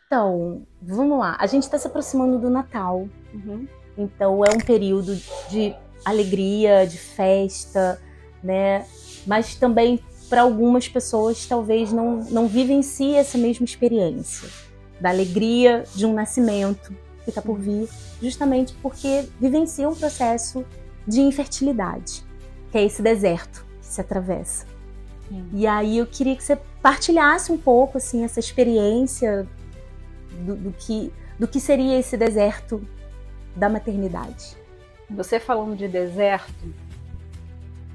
Então, vamos lá. A gente está se aproximando do Natal. Uhum. Então, é um período de alegria, de festa, né? Mas também, para algumas pessoas, talvez não vivencie essa mesma experiência da alegria de um nascimento que está por vir, justamente porque vivencia um processo de infertilidade, que é esse deserto que se atravessa. E aí eu queria que você partilhasse um pouco assim, essa experiência do que seria esse deserto da maternidade. Você falando de deserto,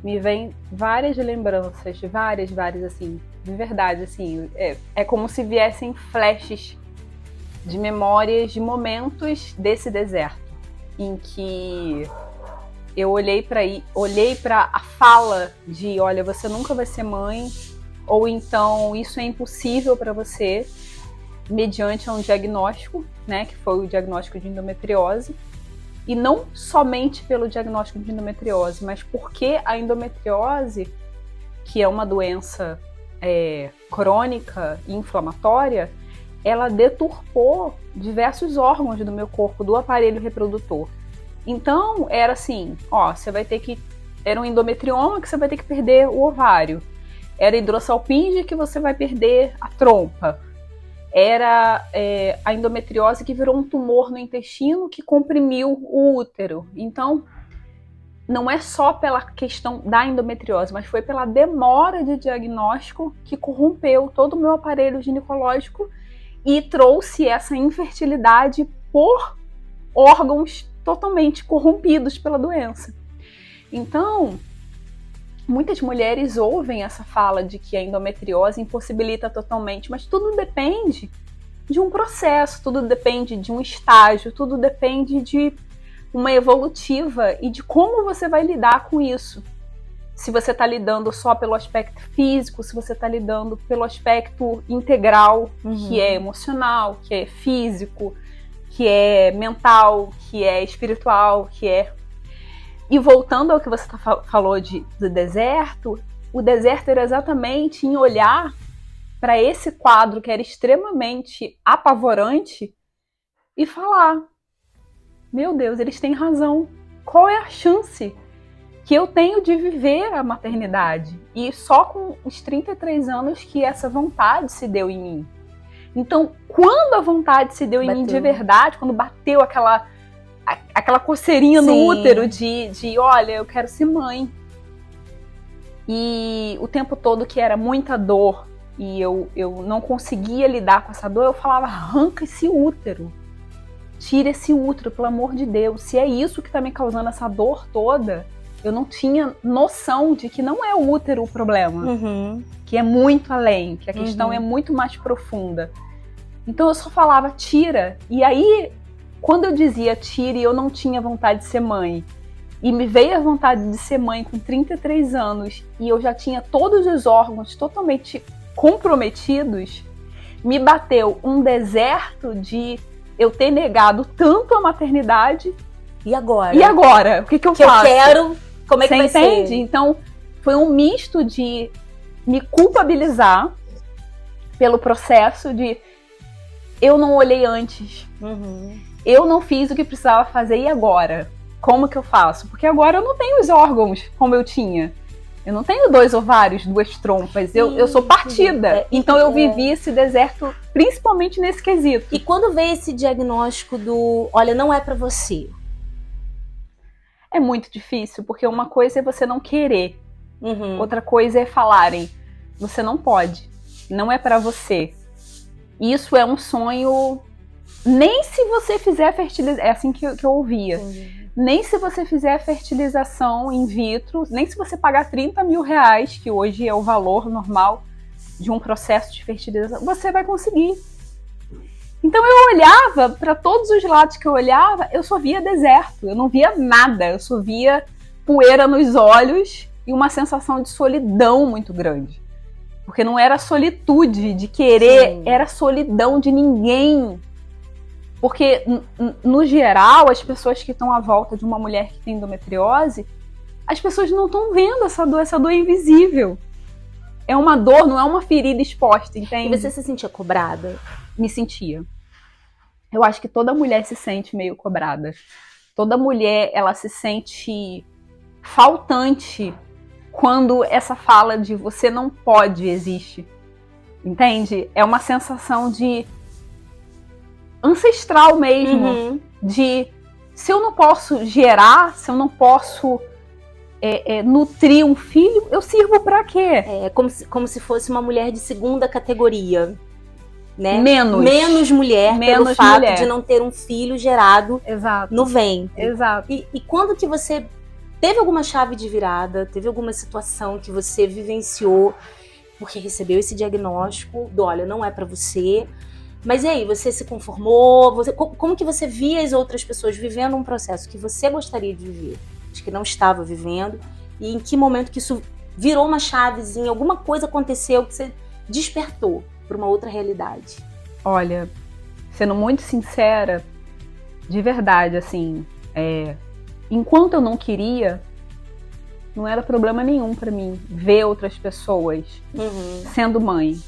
me vem várias lembranças, várias assim, de verdade, assim, é como se viessem flashes de memórias, de momentos desse deserto, em que eu olhei para a fala de, olha, você nunca vai ser mãe, ou então isso é impossível para você, mediante um diagnóstico, né, que foi o diagnóstico de endometriose, e não somente pelo diagnóstico de endometriose, mas porque a endometriose, que é uma doença crônica e inflamatória, ela deturpou diversos órgãos do meu corpo, do aparelho reprodutor. Então, era assim, você vai ter que... Era um endometrioma que você vai ter que perder o ovário. Era hidrossalpinge que você vai perder a trompa. Era a endometriose que virou um tumor no intestino que comprimiu o útero. Então, não é só pela questão da endometriose, mas foi pela demora de diagnóstico que corrompeu todo o meu aparelho ginecológico e trouxe essa infertilidade por órgãos totalmente corrompidos pela doença. Então, muitas mulheres ouvem essa fala de que a endometriose impossibilita totalmente, mas tudo depende de um processo, tudo depende de um estágio, tudo depende de uma evolutiva e de como você vai lidar com isso. Se você está lidando só pelo aspecto físico, se você está lidando pelo aspecto integral, que é emocional, que é físico, que é mental, que é espiritual, que é... E voltando ao que você falou do deserto, o deserto era exatamente em olhar para esse quadro que era extremamente apavorante e falar, meu Deus, eles têm razão. Qual é a chance que eu tenho de viver a maternidade? E só com os 33 anos que essa vontade se deu em mim. Então, quando a vontade se deu em mim de verdade, quando bateu aquela coceirinha no útero de olha, eu quero ser mãe. E o tempo todo que era muita dor e eu não conseguia lidar com essa dor, eu falava, arranca esse útero. Tira esse útero, pelo amor de Deus. Se é isso que está me causando essa dor toda, eu não tinha noção de que não é o útero o problema. Que é muito além, que a questão é muito mais profunda. Então eu só falava, tira. E aí, quando eu dizia tira e eu não tinha vontade de ser mãe, e me veio a vontade de ser mãe com 33 anos, e eu já tinha todos os órgãos totalmente comprometidos, me bateu um deserto de eu ter negado tanto a maternidade. E agora? E agora? O que eu faço? Eu quero... Como é que Você vai entende? ser? Então, foi um misto de me culpabilizar pelo processo de eu não olhei antes. Eu não fiz o que precisava fazer, e agora? Como que eu faço? Porque agora eu não tenho os órgãos como eu tinha. Eu não tenho 2 ovários, 2 trompas. Eu sou partida. Então eu vivi esse deserto principalmente nesse quesito. E quando veio esse diagnóstico do, olha, não é pra você? É muito difícil, porque uma coisa é você não querer. Outra coisa é falarem, você não pode. Não é pra você. Isso é um sonho... Nem se você fizer a fertilização... É assim que eu ouvia. Nem se você fizer a fertilização in vitro, nem se você pagar 30 mil reais, que hoje é o valor normal de um processo de fertilização, você vai conseguir. Então eu olhava, para todos os lados que eu olhava, eu só via deserto, eu não via nada, eu só via poeira nos olhos e uma sensação de solidão muito grande. Porque não era solitude de querer, era solidão de ninguém. Porque, no geral, as pessoas que estão à volta de uma mulher que tem endometriose, as pessoas não estão vendo essa dor é invisível. É uma dor, não é uma ferida exposta, entende? E você se sentia cobrada? Me sentia. eu acho que toda mulher se sente meio cobrada. Toda mulher, ela se sente faltante quando essa fala de você não pode existe. Entende? É uma sensação de ancestral mesmo. De se eu não posso gerar, se eu não posso nutrir um filho, eu sirvo pra quê? É como se fosse uma mulher de segunda categoria. Né? Menos mulher pelo fato de não ter um filho gerado Exato. no ventre. Exato. E quando que você teve alguma chave de virada, teve alguma situação que você vivenciou, porque recebeu esse diagnóstico do, olha, não é pra você, mas e aí, você se conformou? Como que você via as outras pessoas vivendo um processo que você gostaria de viver, mas que não estava vivendo, e em que momento que isso virou uma chavezinha, alguma coisa aconteceu que você despertou para uma outra realidade? Olha, sendo muito sincera, de verdade, assim, enquanto eu não queria, não era problema nenhum para mim ver outras pessoas sendo mãe.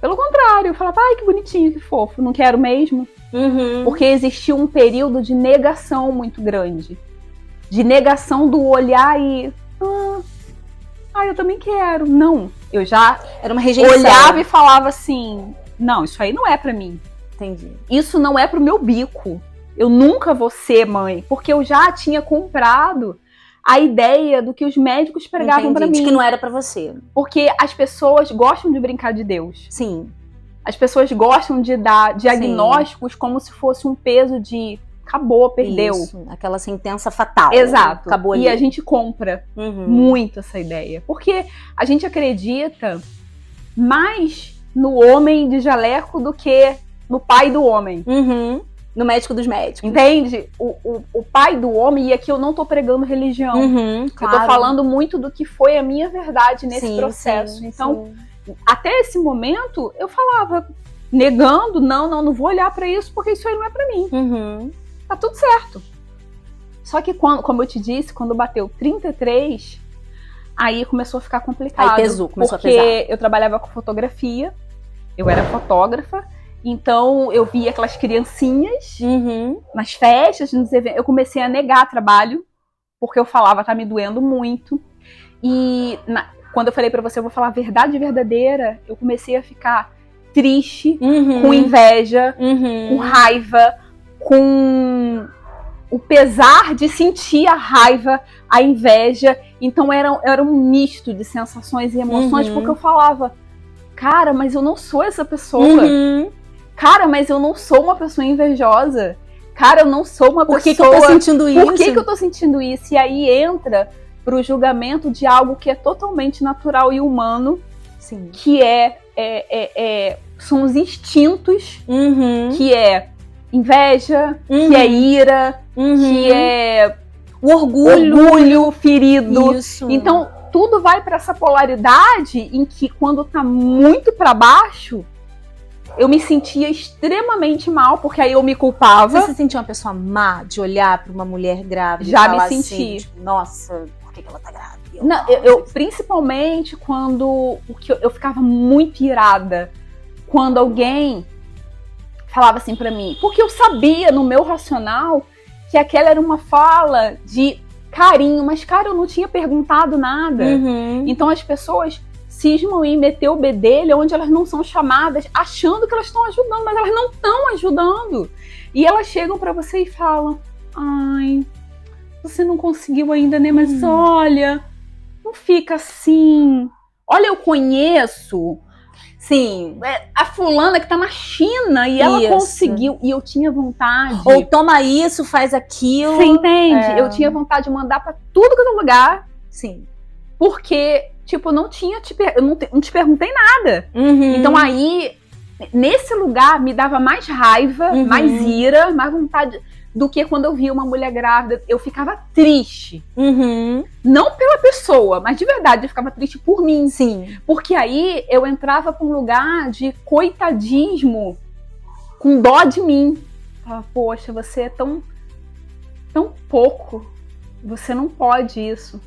Pelo contrário, eu falava, ai, que bonitinho, que fofo, não quero mesmo. Porque existia um período de negação muito grande. De negação do olhar e... eu também quero. Não, eu já era uma rejeição. Olhava e falava assim, não, isso aí não é pra mim. Entendi. Isso não é pro meu bico. Eu nunca vou ser mãe, porque eu já tinha comprado a ideia do que os médicos pregavam pra mim. De que não era pra você. Porque as pessoas gostam de brincar de Deus. Sim. As pessoas gostam de dar diagnósticos como se fosse um peso de... acabou, perdeu. Isso, aquela sentença fatal. Exato. Acabou ali. E a gente compra muito essa ideia. Porque a gente acredita mais no homem de jaleco do que no pai do homem. No médico dos médicos. Entende? O pai do homem, e aqui eu não tô pregando religião. Claro. Eu tô falando muito do que foi a minha verdade nesse processo. Então, até esse momento, eu falava, negando, não vou olhar pra isso, porque isso aí não é pra mim. Tá tudo certo. Só que, como eu te disse, quando bateu 33, aí começou a ficar complicado. Aí pesou, começou a pesar. Porque eu trabalhava com fotografia, eu era fotógrafa, então eu via aquelas criancinhas nas festas, nos eventos. Eu comecei a negar trabalho, porque eu falava, tá me doendo muito. E quando eu falei pra você, eu vou falar a verdade verdadeira, eu comecei a ficar triste, com inveja, com raiva, com o pesar de sentir a raiva, a inveja. Então era um misto de sensações e emoções, porque eu falava, cara, mas eu não sou essa pessoa. Cara, mas eu não sou uma pessoa invejosa. Cara, eu não sou uma pessoa... Por que eu tô sentindo isso? Por que eu tô sentindo isso? E aí entra pro julgamento de algo que é totalmente natural e humano, Sim. que são os instintos, que é inveja, que é ira, que é o orgulho ferido. Isso. Então, tudo vai para essa polaridade em que, quando tá muito para baixo, eu me sentia extremamente mal, porque aí eu me culpava. Você se sentia uma pessoa má de olhar para uma mulher grávida? Já e falar me senti. Assim, tipo, nossa, por que ela tá grávida? Não, eu principalmente quando eu ficava muito irada quando alguém falava assim pra mim, porque eu sabia no meu racional que aquela era uma fala de carinho, mas, cara, eu não tinha perguntado nada. Então as pessoas cismam em meter o bedelho onde elas não são chamadas, achando que elas estão ajudando, mas elas não estão ajudando. E elas chegam pra você e falam, ai, você não conseguiu ainda, né? Mas olha, não fica assim. Olha, eu conheço... Sim. A fulana que tá na China e ela conseguiu. E eu tinha vontade. Ou toma isso, faz aquilo. Você entende? Eu tinha vontade de mandar pra tudo que é lugar. Sim. Porque, tipo, eu não te perguntei nada. Então aí, nesse lugar, me dava mais raiva, mais ira, mais vontade do que quando eu via uma mulher grávida. Eu ficava triste. Não pela pessoa, mas de verdade, eu ficava triste por mim. Sim. Porque aí eu entrava pra um lugar de coitadismo, com dó de mim. Falava, poxa, você é tão pouco. Você não pode isso.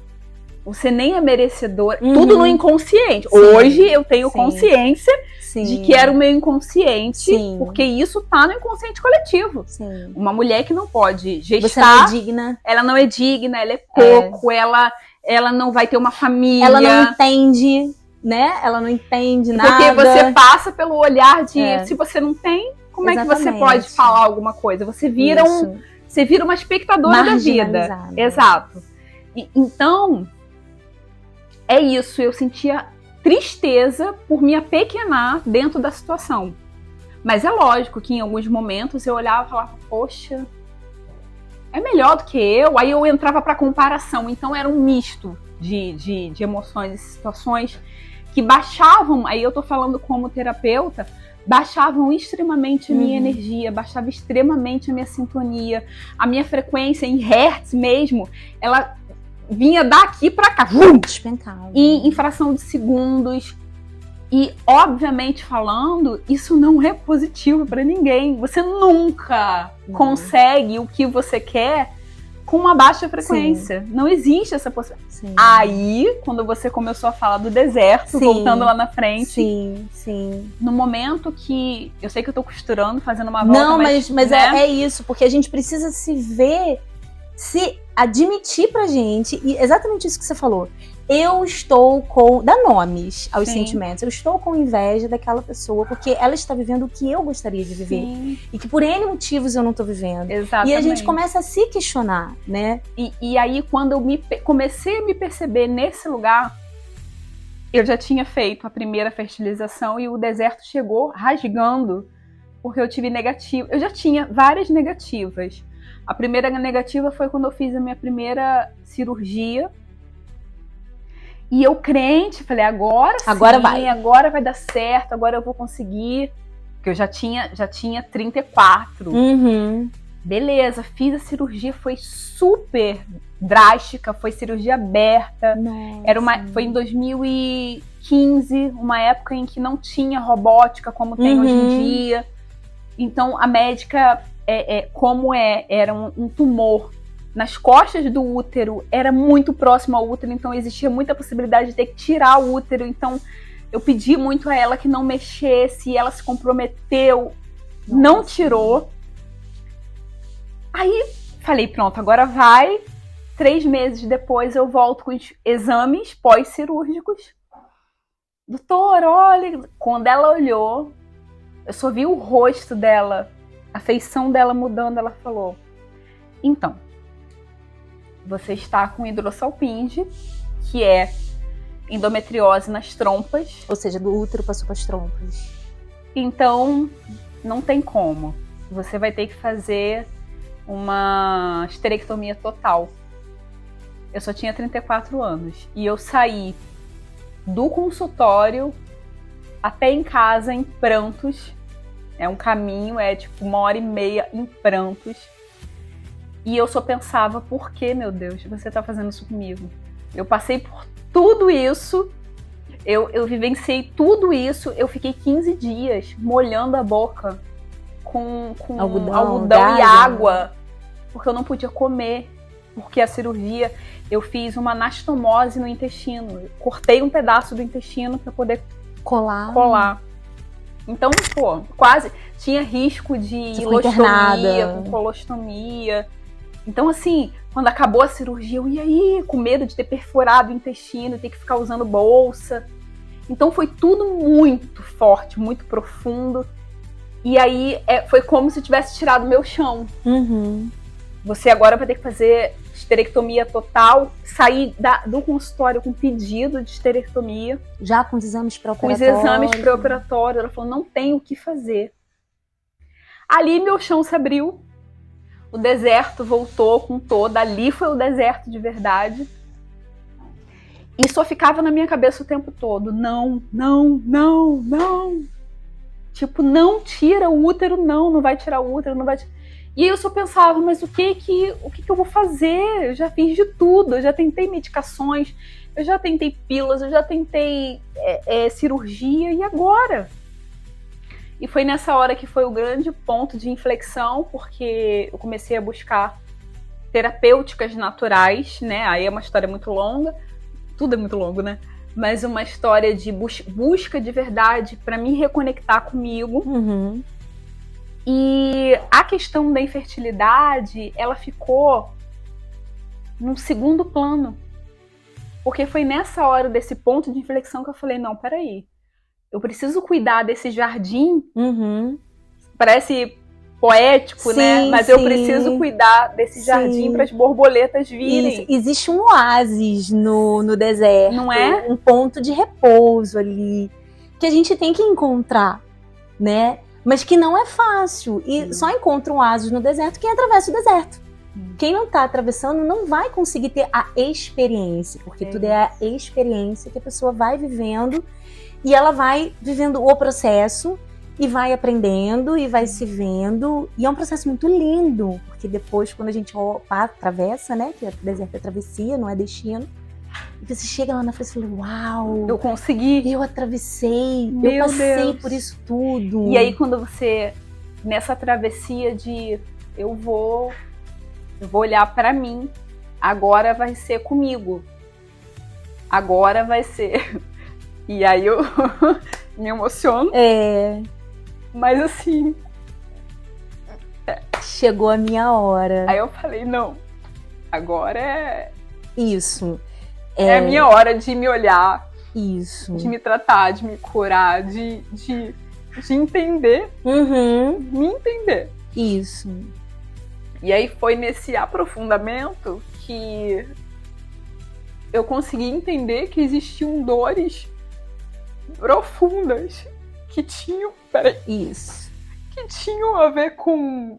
Você nem é merecedora. Tudo no inconsciente. Sim. Hoje eu tenho Sim. consciência Sim. de que era o meu inconsciente, Sim. porque isso tá no inconsciente coletivo. Sim. Uma mulher que não pode gestar, Você não é digna. ela não é digna, ela é pouco, ela não vai ter uma família. Ela não entende, né? Ela não entende nada. Porque você passa pelo olhar de se você não tem, como é que você pode falar alguma coisa? Você vira você vira uma espectadora da vida. Exato. Então, é isso. Eu sentia tristeza por me apequenar dentro da situação. Mas é lógico que em alguns momentos eu olhava e falava, poxa, é melhor do que eu. Aí eu entrava para comparação. Então era um misto de emoções e situações que baixavam, aí eu tô falando como terapeuta, baixavam extremamente a minha energia, baixava extremamente a minha sintonia, a minha frequência em hertz mesmo, ela vinha daqui pra cá, despencava, em fração de segundos. E, obviamente falando, isso não é positivo pra ninguém. Você nunca consegue o que você quer com uma baixa frequência. Sim. Não existe essa possibilidade. Sim. Aí, quando você começou a falar do deserto, voltando lá na frente. Sim, sim. No momento que... Eu sei que eu tô costurando, fazendo uma volta. Não, mas né? é isso. Porque a gente precisa se ver, se admitir pra gente. E exatamente isso que você falou. Eu estou com... Dá nomes aos sentimentos. Eu estou com inveja daquela pessoa, porque ela está vivendo o que eu gostaria de viver. Sim. E que por N motivos eu não estou vivendo. Exatamente. E a gente começa a se questionar, né? E aí, quando eu comecei a me perceber nesse lugar, eu já tinha feito a primeira fertilização e o deserto chegou rasgando, porque eu tive negativa. Eu já tinha várias negativas. A primeira negativa foi quando eu fiz a minha primeira cirurgia. E eu crente, falei, agora vai dar certo, agora eu vou conseguir. Porque eu já tinha 34. Beleza, fiz a cirurgia, foi super drástica, foi cirurgia aberta. Foi em 2015, uma época em que não tinha robótica como tem hoje em dia. Então a médica, era um tumor nas costas do útero, era muito próximo ao útero, então existia muita possibilidade de ter que tirar o útero. Então eu pedi muito a ela que não mexesse, e ela se comprometeu, não tirou. Aí falei, pronto, agora vai. 3 meses depois eu volto com os exames pós-cirúrgicos. Doutor, olha, quando ela olhou, eu só vi o rosto dela, a feição dela mudando, ela falou, então, você está com hidrossalpinge, que é endometriose nas trompas. Ou seja, do útero passou para as trompas. Então, não tem como. Você vai ter que fazer uma esterectomia total. Eu só tinha 34 anos. E eu saí do consultório até em casa em prantos. É um caminho, tipo 1h30 em prantos. E eu só pensava, por que, meu Deus, você tá fazendo isso comigo? Eu passei por tudo isso, eu vivenciei tudo isso, eu fiquei 15 dias molhando a boca com algodão e água, porque eu não podia comer, porque a cirurgia, eu fiz uma anastomose no intestino, eu cortei um pedaço do intestino para poder colar. Então, quase tinha risco de ilostomia, com colostomia. Então, assim, quando acabou a cirurgia, eu ia aí com medo de ter perfurado o intestino, ter que ficar usando bolsa. Então, foi tudo muito forte, muito profundo. E aí, foi como se tivesse tirado o meu chão. Você agora vai ter que fazer esterectomia total, sair do consultório com pedido de esterectomia. Já com os exames pré-operatórios? Com os exames pré-operatórios. Ela falou, não tem o que fazer. Ali, meu chão se abriu. O deserto voltou com todo, ali foi o deserto de verdade. E só ficava na minha cabeça o tempo todo, não. Tipo, não tira o útero, não vai tirar o útero, não vai tirar. E aí eu só pensava, mas o que eu vou fazer? Eu já fiz de tudo, eu já tentei medicações, eu já tentei pílulas, eu já tentei cirurgia, e agora? E foi nessa hora que foi o grande ponto de inflexão, porque eu comecei a buscar terapêuticas naturais, né? Aí é uma história muito longa, tudo é muito longo, né? Mas uma história de busca de verdade para me reconectar comigo. E a questão da infertilidade, ela ficou num segundo plano. Porque foi nessa hora, desse ponto de inflexão, que eu falei, não, peraí, eu preciso cuidar desse jardim. Parece poético, né? Mas eu preciso cuidar desse jardim para as borboletas virem. Isso. Existe um oásis no deserto. Não é? Um ponto de repouso ali, que a gente tem que encontrar, né? Mas que não é fácil. E só encontra um oásis no deserto quem atravessa o deserto. Quem não está atravessando não vai conseguir ter a experiência, porque tudo é a experiência que a pessoa vai vivendo, e ela vai vivendo o processo e vai aprendendo e vai se vendo, e é um processo muito lindo, porque depois, quando a gente atravessa, né, que o deserto é travessia, não é destino, e você chega lá na frente e fala, uau, eu consegui, eu atravessei, meu eu passei Deus, por isso tudo. E aí quando você, nessa travessia de eu vou olhar pra mim, agora vai ser comigo, agora vai ser, e aí eu me emociono. Mas assim, chegou a minha hora. Aí eu falei, não, agora é... Isso. É a minha hora de me olhar. Isso. De me tratar, de me curar, de entender. Me entender. Isso. E aí foi nesse aprofundamento que eu consegui entender que existiam dores profundas que tinham... Isso. Que tinham a ver com...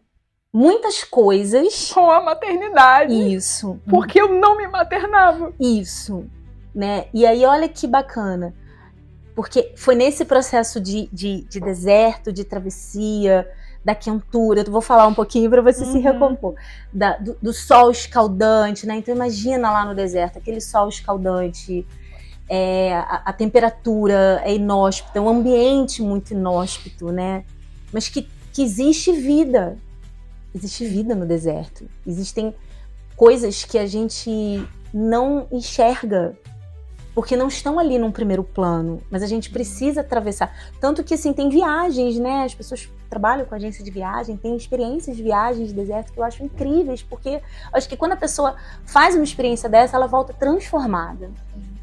muitas coisas. Com a maternidade. Isso. Porque eu não me maternava. Isso. Né? E aí, olha que bacana. Porque foi nesse processo de deserto, de travessia, da quentura. Eu vou falar um pouquinho para você se recompor. Do sol escaldante, né? Então, imagina lá no deserto, aquele sol escaldante. A temperatura é inóspita, é um ambiente muito inóspito, né? Mas que existe vida. Existe vida no deserto. Existem coisas que a gente não enxerga, porque não estão ali num primeiro plano, mas a gente precisa atravessar. Tanto que, assim, tem viagens, né? As pessoas trabalham com agência de viagem, tem experiências de viagens de deserto que eu acho incríveis, porque acho que quando a pessoa faz uma experiência dessa, ela volta transformada.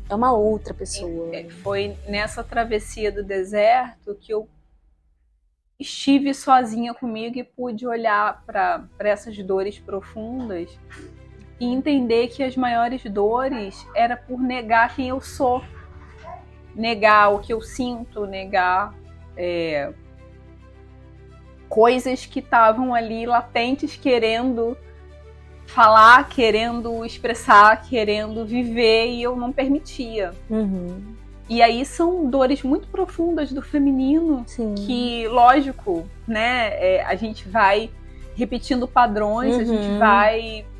É uma outra pessoa. Foi nessa travessia do deserto que eu estive sozinha comigo e pude olhar para essas dores profundas e entender que as maiores dores era por negar quem eu sou, negar o que eu sinto, negar coisas que estavam ali latentes, querendo falar, querendo expressar, querendo viver, e eu não permitia. E aí são dores muito profundas do feminino. Sim. Que, lógico, né, a gente vai repetindo padrões,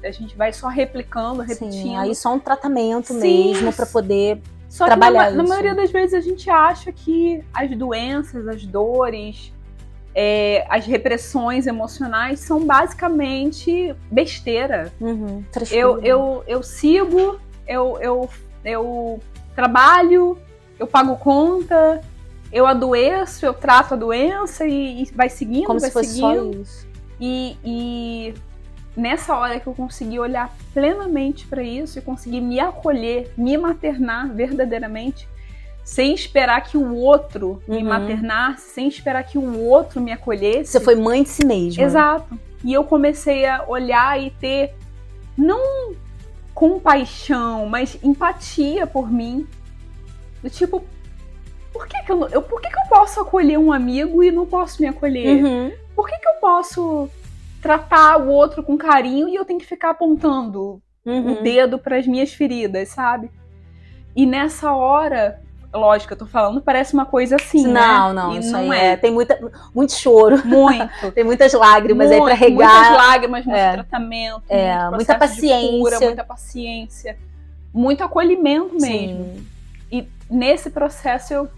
a gente vai só replicando, repetindo. Sim, aí só um tratamento mesmo para poder só trabalhar que na maioria das vezes a gente acha que as doenças, as dores, as repressões emocionais são basicamente besteira. Eu sigo, eu trabalho, eu pago conta, eu adoeço, eu trato a doença e vai seguindo, como vai se fosse seguindo. só isso. E nessa hora que eu consegui olhar plenamente para isso e consegui me acolher, me maternar verdadeiramente, sem esperar que o outro me maternasse, sem esperar que o outro me acolhesse. Você foi mãe de si mesma. Exato. E eu comecei a olhar e ter, não compaixão, mas empatia por mim. Do tipo, por que eu posso acolher um amigo e não posso me acolher? Por que eu posso tratar o outro com carinho e eu tenho que ficar apontando o dedo para as minhas feridas, sabe? E nessa hora, lógico, eu tô falando, parece uma coisa assim, não, né? Não, isso não é. Tem muito choro. Muito. Tem muitas lágrimas aí pra regar. Muitas lágrimas, muito tratamento, muita paciência. De cura, muita paciência. Muito acolhimento mesmo. Sim. E nesse processo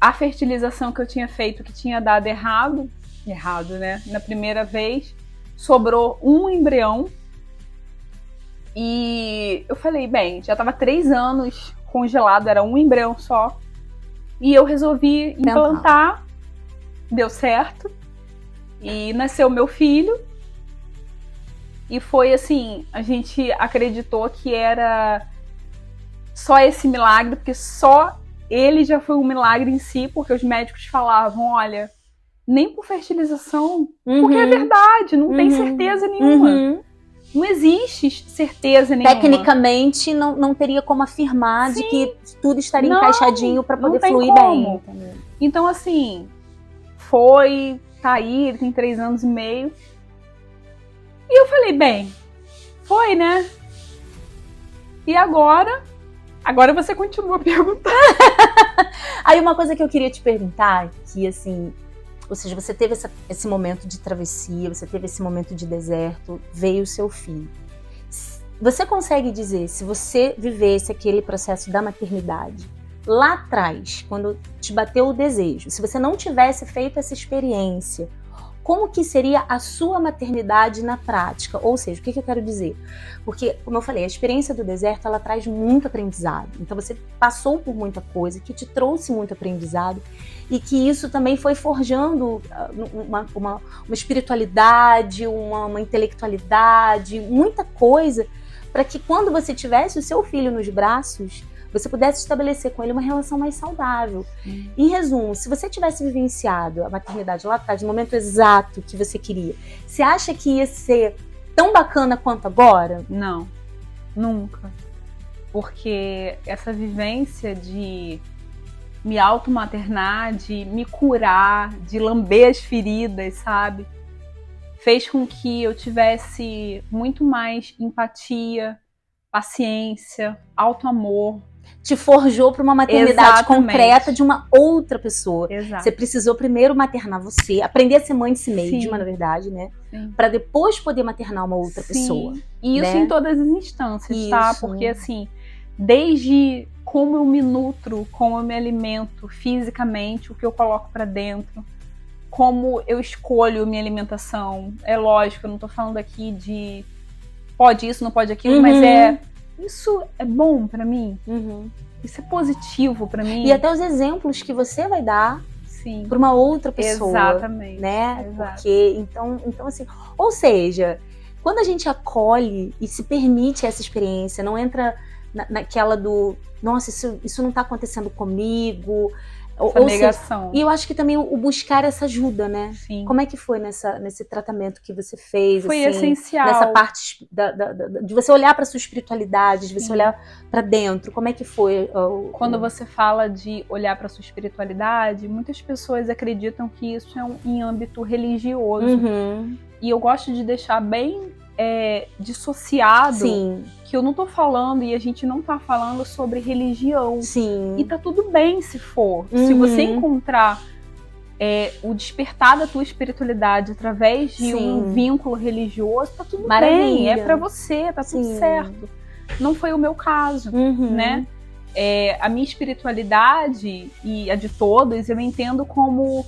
a fertilização que eu tinha feito, que tinha dado errado, né? Na primeira vez, sobrou um embrião E eu falei, bem, já tava 3 anos congelado, era um embrião só. E eu resolvi implantar, deu certo. E nasceu meu filho. E foi assim, a gente acreditou que era só esse milagre, porque só ele já foi um milagre em si, porque os médicos falavam, olha, nem por fertilização, porque é verdade, não tem certeza nenhuma. Não existe certeza nenhuma. Tecnicamente, não teria como afirmar de que tudo estaria encaixadinho para poder fluir bem. Então, assim, tá aí, ele tem 3 anos e meio. E eu falei, bem, foi, né? E agora? Agora você continua a perguntar. Aí uma coisa que eu queria te perguntar, que assim, ou seja, você teve esse momento de travessia, você teve esse momento de deserto, veio o seu filho. Você consegue dizer, se você vivesse aquele processo da maternidade, lá atrás, quando te bateu o desejo, se você não tivesse feito essa experiência, como que seria a sua maternidade na prática? Ou seja, o que eu quero dizer? Porque, como eu falei, a experiência do deserto, ela traz muito aprendizado. Então você passou por muita coisa que te trouxe muito aprendizado e que isso também foi forjando uma espiritualidade, uma intelectualidade, muita coisa, para que quando você tivesse o seu filho nos braços, você pudesse estabelecer com ele uma relação mais saudável. Em resumo, se você tivesse vivenciado a maternidade lá atrás, no momento exato que você queria, você acha que ia ser tão bacana quanto agora? Não, nunca. Porque essa vivência de me automaternar, de me curar, de lamber as feridas, sabe? Fez com que eu tivesse muito mais empatia, paciência, auto-amor. Te forjou para uma maternidade concreta de uma outra pessoa. Exato. Você precisou primeiro maternar você, aprender a ser mãe de si mesma, na verdade, né? Para depois poder maternar uma outra pessoa. E isso, né? Em todas as instâncias, isso. Tá? Porque assim, desde como eu me nutro, como eu me alimento fisicamente, o que eu coloco para dentro, como eu escolho minha alimentação. É lógico, eu não tô falando aqui de pode isso, não pode aquilo, mas isso é bom pra mim. Isso é positivo pra mim. E até os exemplos que você vai dar para uma outra pessoa. Exatamente. Né? Exato. Porque, então assim, ou seja, quando a gente acolhe e se permite essa experiência, não entra naquela do, nossa, isso não tá acontecendo comigo. Essa negação. E eu acho que também o buscar essa ajuda, né? Sim. Como é que foi nesse tratamento que você fez? Foi assim, essencial. Nessa parte de você olhar para sua espiritualidade, de você olhar para dentro. Como é que foi? Quando você fala de olhar para sua espiritualidade, muitas pessoas acreditam que isso é em âmbito religioso. E eu gosto de deixar bem dissociado. Sim. Que eu não tô falando e a gente não tá falando sobre religião. Sim. E tá tudo bem se for. Se você encontrar o despertar da tua espiritualidade através de um vínculo religioso, tá tudo bem. É pra você, tá tudo certo. Não foi o meu caso, né? A minha espiritualidade e a de todos, eu entendo como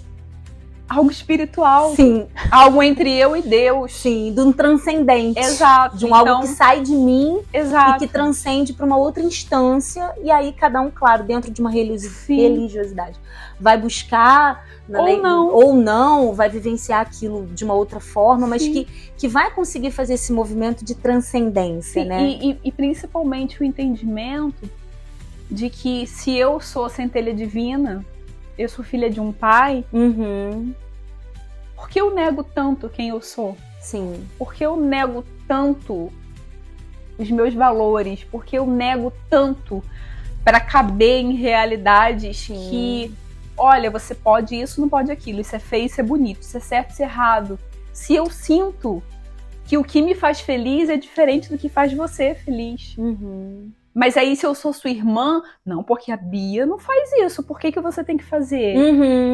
algo espiritual. Sim. Algo entre eu e Deus. Sim, de um transcendente. Exato. De algo que sai de mim. Exato. E que transcende para uma outra instância. E aí cada um, claro, dentro de uma religiosidade, vai buscar ou não, vai vivenciar aquilo de uma outra forma, mas que vai conseguir fazer esse movimento de transcendência, né? E principalmente o entendimento de que se eu sou centelha divina, eu sou filha de um pai, por que eu nego tanto quem eu sou? Sim. Por que eu nego tanto os meus valores? Por que eu nego tanto para caber em realidades que, olha, você pode isso, não pode aquilo, isso é feio, isso é bonito, isso é certo, isso é errado. Se eu sinto que o que me faz feliz é diferente do que faz você feliz. Mas aí, se eu sou sua irmã, não, porque a Bia não faz isso, por que você tem que fazer?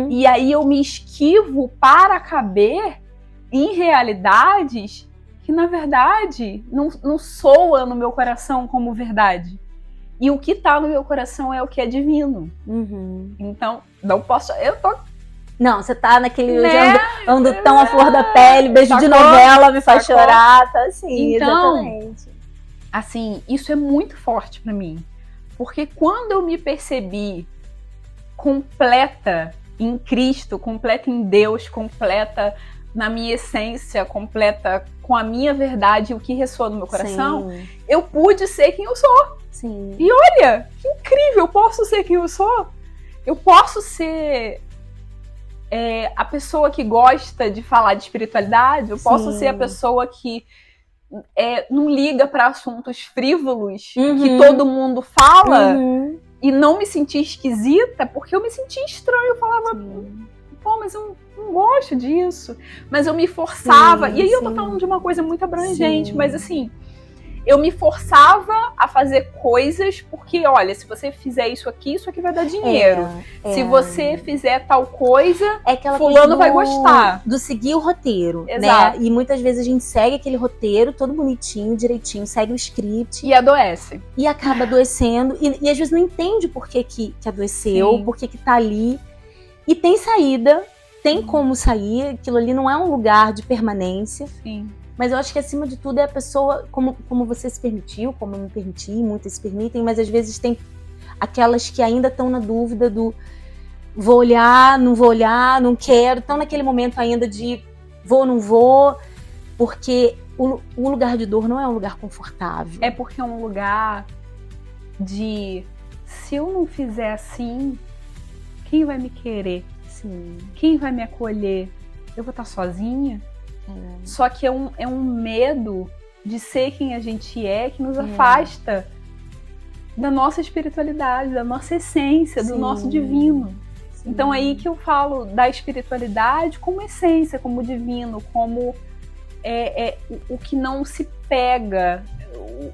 E aí eu me esquivo para caber em realidades que, na verdade, não soa no meu coração como verdade. E o que tá no meu coração é o que é divino. Então, não posso... Não, você tá naquele... Ando tão à flor da pele, beijo de novela me faz chorar, tá assim, então, exatamente. assim, isso é muito forte para mim. Porque quando eu me percebi completa em Cristo, completa em Deus, completa na minha essência, completa com a minha verdade, o que ressoa no meu coração, Sim. eu pude ser quem eu sou. Sim. E olha, que incrível, eu posso ser quem eu sou. Eu posso ser a pessoa que gosta de falar de espiritualidade, eu posso ser a pessoa que não liga para assuntos frívolos que todo mundo fala e não me sentir esquisita, porque eu me sentia estranho, eu falava, pô, mas eu não gosto disso, mas eu me forçava, e aí eu tô falando de uma coisa muito abrangente, mas assim, eu me forçava a fazer coisas porque, olha, se você fizer isso aqui vai dar dinheiro. Se você fizer tal coisa, fulano vai gostar. Do seguir o roteiro, exato, né? E muitas vezes a gente segue aquele roteiro todo bonitinho, direitinho, segue o script. E adoece. E acaba adoecendo. E às vezes não entende por que adoeceu, por que tá ali. E tem saída, tem como sair. Aquilo ali não é um lugar de permanência. Sim. Mas eu acho que, acima de tudo, é a pessoa, como você se permitiu, como eu me permiti, muitas se permitem, mas às vezes tem aquelas que ainda estão na dúvida do vou olhar, não quero, estão naquele momento ainda de vou, não vou, porque o lugar de dor não é um lugar confortável. É porque é um lugar de, se eu não fizer assim, quem vai me querer? Sim. Quem vai me acolher? Eu vou estar sozinha? Só que é um medo de ser quem a gente que nos afasta da nossa espiritualidade, da nossa essência, do nosso divino. Sim. Então é aí que eu falo da espiritualidade como essência, como divino, como o que não se pega,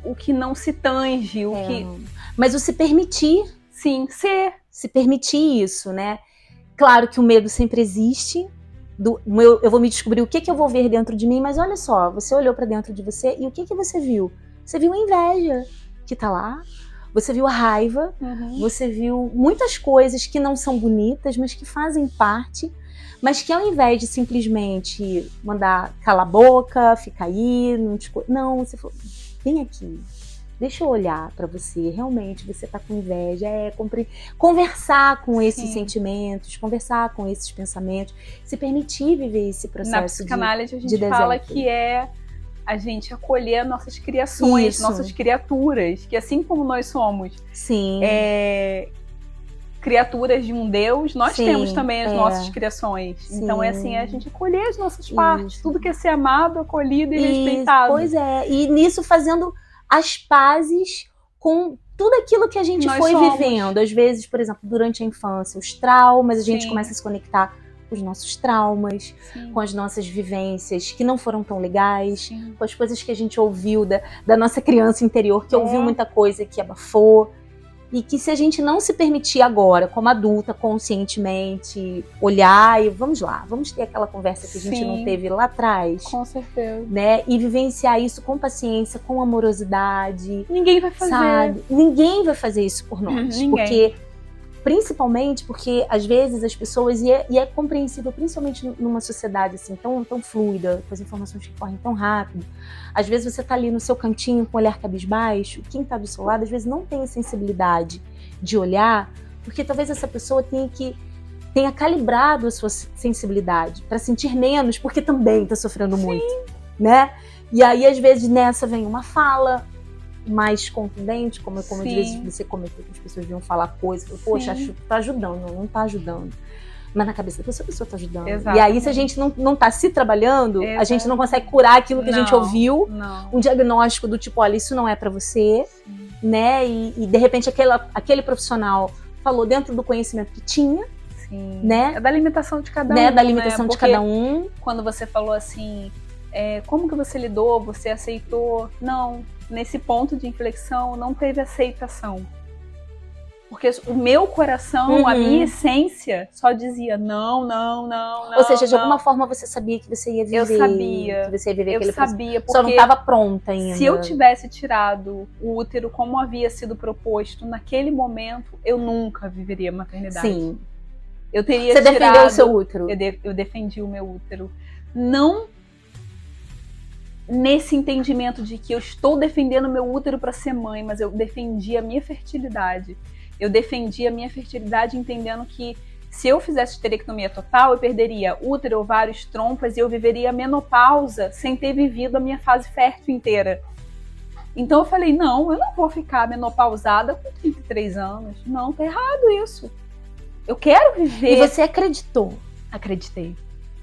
o que não se tange, Mas o se permitir. Sim, ser. Se permitir isso, né? Claro que o medo sempre existe. Eu vou me descobrir o que eu vou ver dentro de mim, mas olha só, você olhou pra dentro de você e o que você viu? Você viu a inveja que tá lá, você viu a raiva, você viu muitas coisas que não são bonitas, mas que fazem parte, mas que ao invés de simplesmente mandar calar a boca, ficar aí, não, você falou, vem aqui. Deixa eu olhar pra você, realmente você tá com inveja, conversar com esses sentimentos, conversar com esses pensamentos, se permitir viver esse processo. Na psicanálise a gente fala que a gente acolher nossas criações, nossas criaturas, que assim como nós somos criaturas de um Deus, nós temos também as nossas criações. Sim. Então é assim, a gente acolher as nossas partes, tudo que é ser amado, acolhido e respeitado. Pois é, e nisso fazendo as pazes com tudo aquilo que a gente foi vivendo. Às vezes, por exemplo, durante a infância, os traumas, a gente começa a se conectar com os nossos traumas, com as nossas vivências que não foram tão legais, com as coisas que a gente ouviu da nossa criança interior, que ouviu muita coisa que abafou. E que se a gente não se permitir agora, como adulta, conscientemente, olhar e vamos lá, vamos ter aquela conversa que a gente não teve lá atrás. Com certeza. Né? E vivenciar isso com paciência, com amorosidade. Ninguém vai fazer. Sabe? Ninguém vai fazer isso por nós. Principalmente porque, às vezes, as pessoas, e é compreensível, principalmente numa sociedade assim, tão fluida, com as informações que correm tão rápido. Às vezes você tá ali no seu cantinho com o olhar cabisbaixo, quem tá do seu lado, às vezes não tem a sensibilidade de olhar, porque talvez essa pessoa tenha calibrado a sua sensibilidade para sentir menos, porque também tá sofrendo muito, né? E aí, às vezes, nessa vem uma fala mais contundente, como às vezes você comentou que as pessoas vinham falar coisas, poxa, acho que tá ajudando, não tá ajudando. Mas na cabeça da pessoa, a pessoa tá ajudando. Exatamente. E aí, se a gente não tá se trabalhando, a gente não consegue curar aquilo que a gente ouviu. Um diagnóstico do tipo, olha, isso não é pra você, né? E de repente aquele profissional falou dentro do conhecimento que tinha, né? É da limitação de cada um. Da limitação de cada um. Quando você falou assim, como que você lidou, você aceitou? Não, nesse ponto de inflexão não teve aceitação. Porque o meu coração, a minha essência, só dizia não. Ou seja, de alguma forma você sabia que você ia viver. Eu sabia. Que você ia viver aquele processo. Porque só não estava pronta ainda. Se eu tivesse tirado o útero como havia sido proposto naquele momento, eu nunca viveria a maternidade. Sim. Eu teria Você defendeu o seu útero? Eu defendi o meu útero. Não nesse entendimento de que eu estou defendendo meu útero para ser mãe, mas eu defendi a minha fertilidade. Eu defendi a minha fertilidade entendendo que se eu fizesse esterectomia total, eu perderia útero, ovários, trompas e eu viveria a menopausa sem ter vivido a minha fase fértil inteira. Então eu falei, não, eu não vou ficar menopausada com 33 anos. Não, tá errado isso. Eu quero viver... E você acreditou? Acreditei.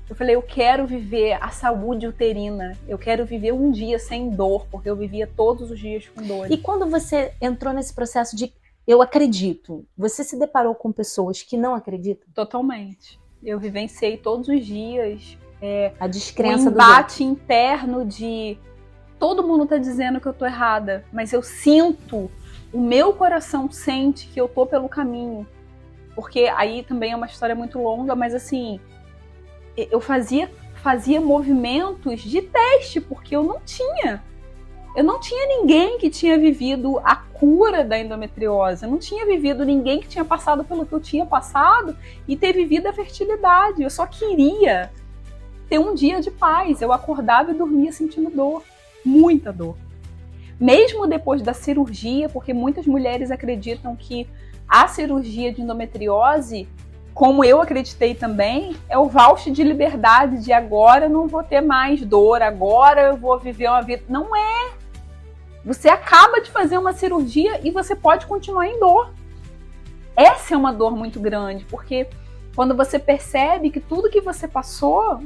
Eu falei, eu quero viver a saúde uterina. Eu quero viver um dia sem dor, porque eu vivia todos os dias com dor. E quando você entrou nesse processo de eu acredito, você se deparou com pessoas que não acreditam? Totalmente. Eu vivenciei todos os dias a descrença do embate interno de todo mundo tá dizendo que eu tô errada, mas eu sinto, o meu coração sente que eu tô pelo caminho. Porque aí também é uma história muito longa, mas assim, eu fazia movimentos de teste, porque eu não tinha ninguém que tinha vivido a cura da endometriose. Eu não tinha vivido ninguém que tinha passado pelo que eu tinha passado e ter vivido a fertilidade. Eu só queria ter um dia de paz. Eu acordava e dormia sentindo dor, muita dor. Mesmo depois da cirurgia, porque muitas mulheres acreditam que a cirurgia de endometriose, como eu acreditei também, é o voucher de liberdade de agora eu não vou ter mais dor, agora eu vou viver uma vida. Não é! Você acaba de fazer uma cirurgia e você pode continuar em dor. Essa é uma dor muito grande, porque quando você percebe que tudo que você passou...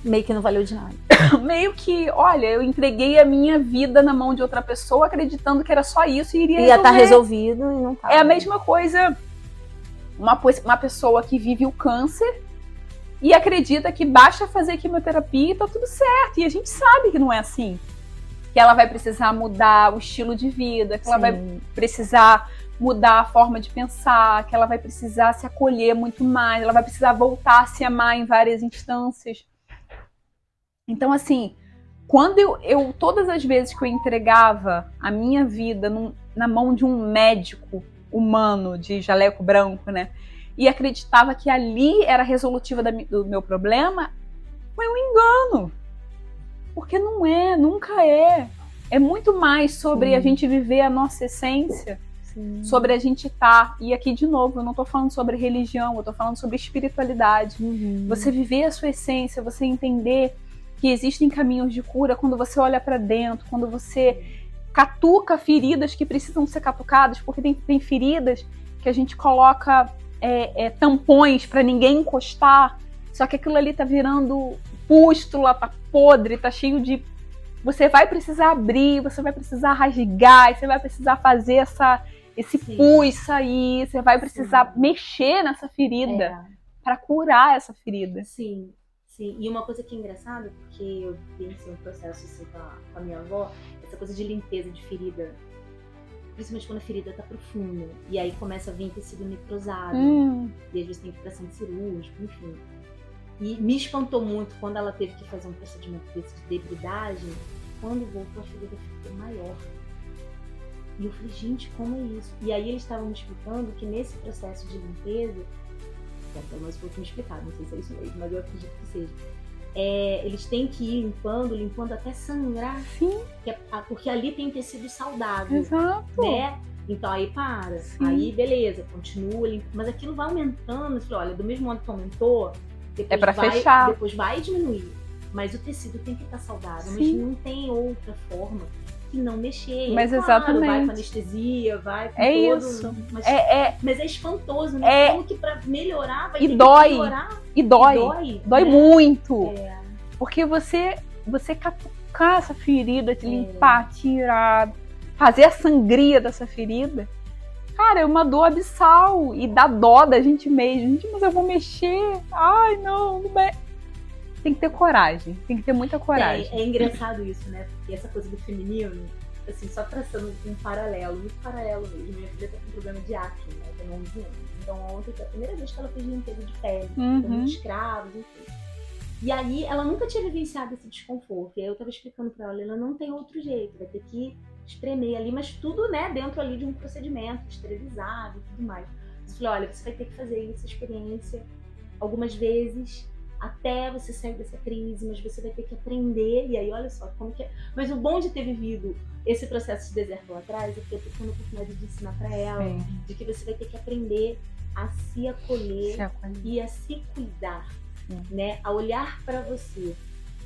meio que não valeu de nada. Meio que, olha, eu entreguei a minha vida na mão de outra pessoa acreditando que era só isso e iria estar resolvido e não tá. É a mesma coisa, uma pessoa que vive o câncer e acredita que basta fazer quimioterapia e tá tudo certo. E a gente sabe que não é assim. Que ela vai precisar mudar o estilo de vida, que ela vai precisar mudar a forma de pensar, que ela vai precisar se acolher muito mais, ela vai precisar voltar a se amar em várias instâncias. Então, assim, quando eu todas as vezes que eu entregava a minha vida na mão de um médico humano de jaleco branco, né, e acreditava que ali era a resolutiva do meu problema, foi um engano. Porque não é, nunca é. É muito mais sobre a gente viver a nossa essência, sobre a gente estar. E aqui, de novo, eu não estou falando sobre religião, eu estou falando sobre espiritualidade. Você viver a sua essência, você entender que existem caminhos de cura quando você olha para dentro, quando você catuca feridas que precisam ser catucadas, porque tem feridas que a gente coloca tampões para ninguém encostar, só que aquilo ali tá virando pústula, tá podre, tá cheio de... Você vai precisar abrir, você vai precisar rasgar, você vai precisar fazer esse pus sair, você vai precisar mexer nessa ferida para curar essa ferida. Sim. Sim, e uma coisa que é engraçada, porque eu vivenciei um processo assim com a minha avó, essa coisa de limpeza de ferida, principalmente quando a ferida tá profunda, e aí começa a vir tecido necrosado, e às vezes tem que ir pra centro cirúrgico, enfim. E me espantou muito quando ela teve que fazer um procedimento desse de debridagem, quando voltou a ferida ficou maior. E eu falei, gente, como é isso? E aí eles estavam me explicando que nesse processo de limpeza, pelo menos foi o que me explicaram, não sei se é isso mesmo, mas eu acredito que seja. Eles têm que ir limpando até sangrar. Sim. Porque ali tem tecido saudável. Exato. Né? Então aí para. Sim. Aí beleza, continua limpando. Mas aquilo vai aumentando. Falei, olha, do mesmo modo que aumentou, depois fechar. Depois vai diminuir. Mas o tecido tem que estar saudável. Sim. Mas não tem outra forma que não mexer. Mas claro, exatamente. Vai com anestesia, vai com todo... Isso. Mas mas é espantoso, né? Como que pra melhorar vai ter dói. que melhorar. E dói. Dói né? Muito. Porque você catucar essa ferida, de limpar, tirar, fazer a sangria dessa ferida, cara, é uma dor abissal. E dá dó da gente mesmo. Gente, mas eu vou mexer. Ai, não é. Tem que ter coragem, tem que ter muita coragem. É engraçado isso, né? Porque essa coisa do feminino, assim, só traçando um paralelo, muito paralelo mesmo. Minha filha tá com problema de acne, né? Tem 11 anos. Então ontem foi a primeira vez que ela fez limpeza de pele, com muitos escravos, enfim. E aí ela nunca tinha vivenciado esse desconforto. E aí eu tava explicando pra ela não tem outro jeito, vai ter que espremer ali, mas tudo, né, dentro ali de um procedimento, esterilizado e tudo mais. Eu falei, olha, você vai ter que fazer essa experiência algumas vezes, até você sair dessa crise, mas você vai ter que aprender, e aí olha só como que é. Mas o bom de ter vivido esse processo de deserto lá atrás é que eu tô tendo a oportunidade de ensinar para ela, de que você vai ter que aprender a se acolher, e a se cuidar, né? A olhar para você.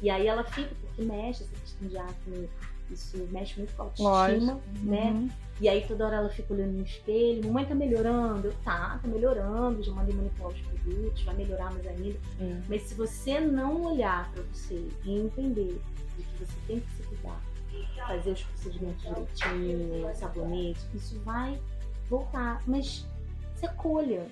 E aí ela fica, porque mexe essa questão de acne, isso mexe muito com a autoestima, né? E aí toda hora ela fica olhando no espelho, mamãe tá melhorando? Eu, tá melhorando, já mandei manipular os produtos, vai melhorar mais ainda. Mas se você não olhar para você e entender de que você tem que se cuidar, fazer os procedimentos direitinho, sabonete, isso vai voltar. Mas se acolha,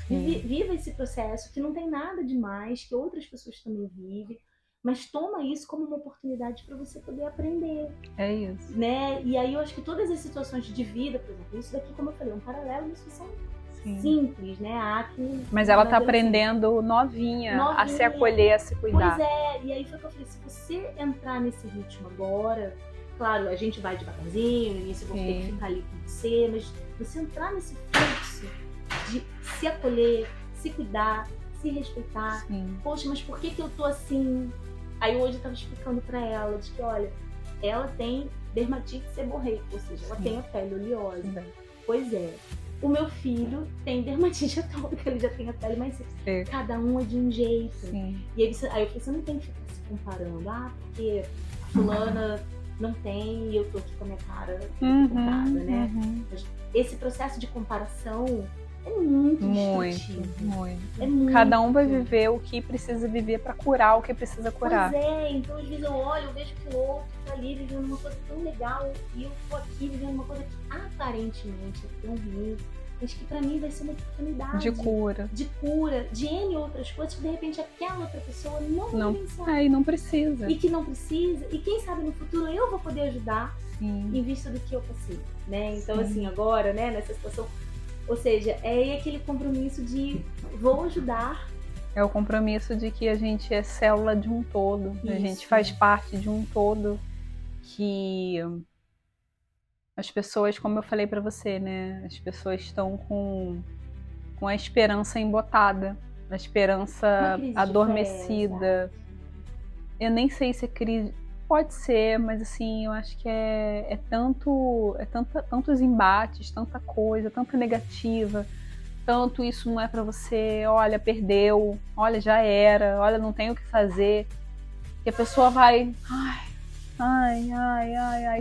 viva esse processo, que não tem nada demais, que outras pessoas também vivem. Mas toma isso como uma oportunidade para você poder aprender. É isso. Né? E aí eu acho que todas as situações de vida, por exemplo, isso daqui, como eu falei, é um paralelo, uma situação simples, né? A acne, mas ela tá aprendendo novinha a se acolher, a se cuidar. Pois é, e aí foi o que eu falei, se você entrar nesse ritmo agora, claro, a gente vai devagarzinho, no início eu vou ter que ficar ali com você, mas você entrar nesse fluxo de se acolher, se cuidar, se respeitar. Poxa, mas por que eu tô assim? Aí hoje eu tava explicando pra ela de que, olha, ela tem dermatite seborreica, ou seja, ela tem a pele oleosa. Pois é. O meu filho tem dermatite atópica, ele já tem a pele mais seca. Cada um é de um jeito. E aí eu falei, você não tem que ficar se comparando. Porque a fulana não tem e eu tô aqui com a minha cara pintada, né? Mas esse processo de comparação é muito destrutivo. É muito. Cada um vai viver o que precisa viver para curar o que precisa curar. Pois é, então às vezes eu olho, eu vejo que o outro tá ali vivendo uma coisa tão legal e eu tô aqui vivendo uma coisa que aparentemente é tão ruim, mas que pra mim vai ser uma oportunidade de cura, de N outras coisas que de repente aquela outra pessoa não e não precisa. E que não precisa, e quem sabe no futuro eu vou poder ajudar em vista do que eu passei, né? Então assim, agora, né, nessa situação, ou seja, é aquele compromisso de vou ajudar. É o compromisso de que a gente é célula de um todo, a gente faz parte de um todo, que as pessoas, como eu falei pra você, né, as pessoas estão com a esperança embotada, a esperança adormecida. Eu nem sei se é crise, pode ser, mas assim, eu acho que tantos embates, tanta coisa, tanta negativa, tanto isso não é pra você, olha, perdeu, olha, já era, olha, não tem o que fazer, que a pessoa vai,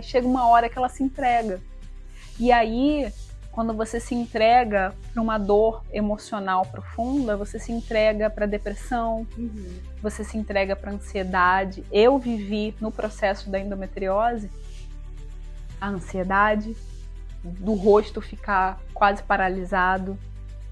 chega uma hora que ela se entrega. E aí, quando você se entrega para uma dor emocional profunda, você se entrega para depressão, você se entrega para ansiedade. Eu vivi no processo da endometriose a ansiedade, do rosto ficar quase paralisado,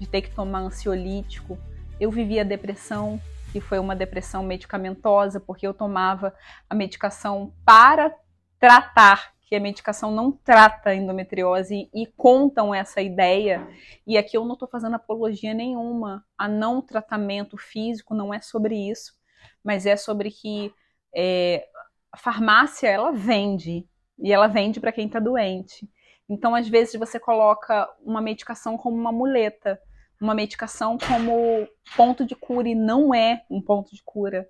de ter que tomar ansiolítico. Eu vivi a depressão, que foi uma depressão medicamentosa, porque eu tomava a medicação para tratar, que a medicação não trata a endometriose, e contam essa ideia, e aqui eu não estou fazendo apologia nenhuma a não tratamento físico, não é sobre isso, mas é sobre que a farmácia, ela vende, e ela vende para quem está doente. Então, às vezes, você coloca uma medicação como uma muleta, uma medicação como ponto de cura, e não é um ponto de cura.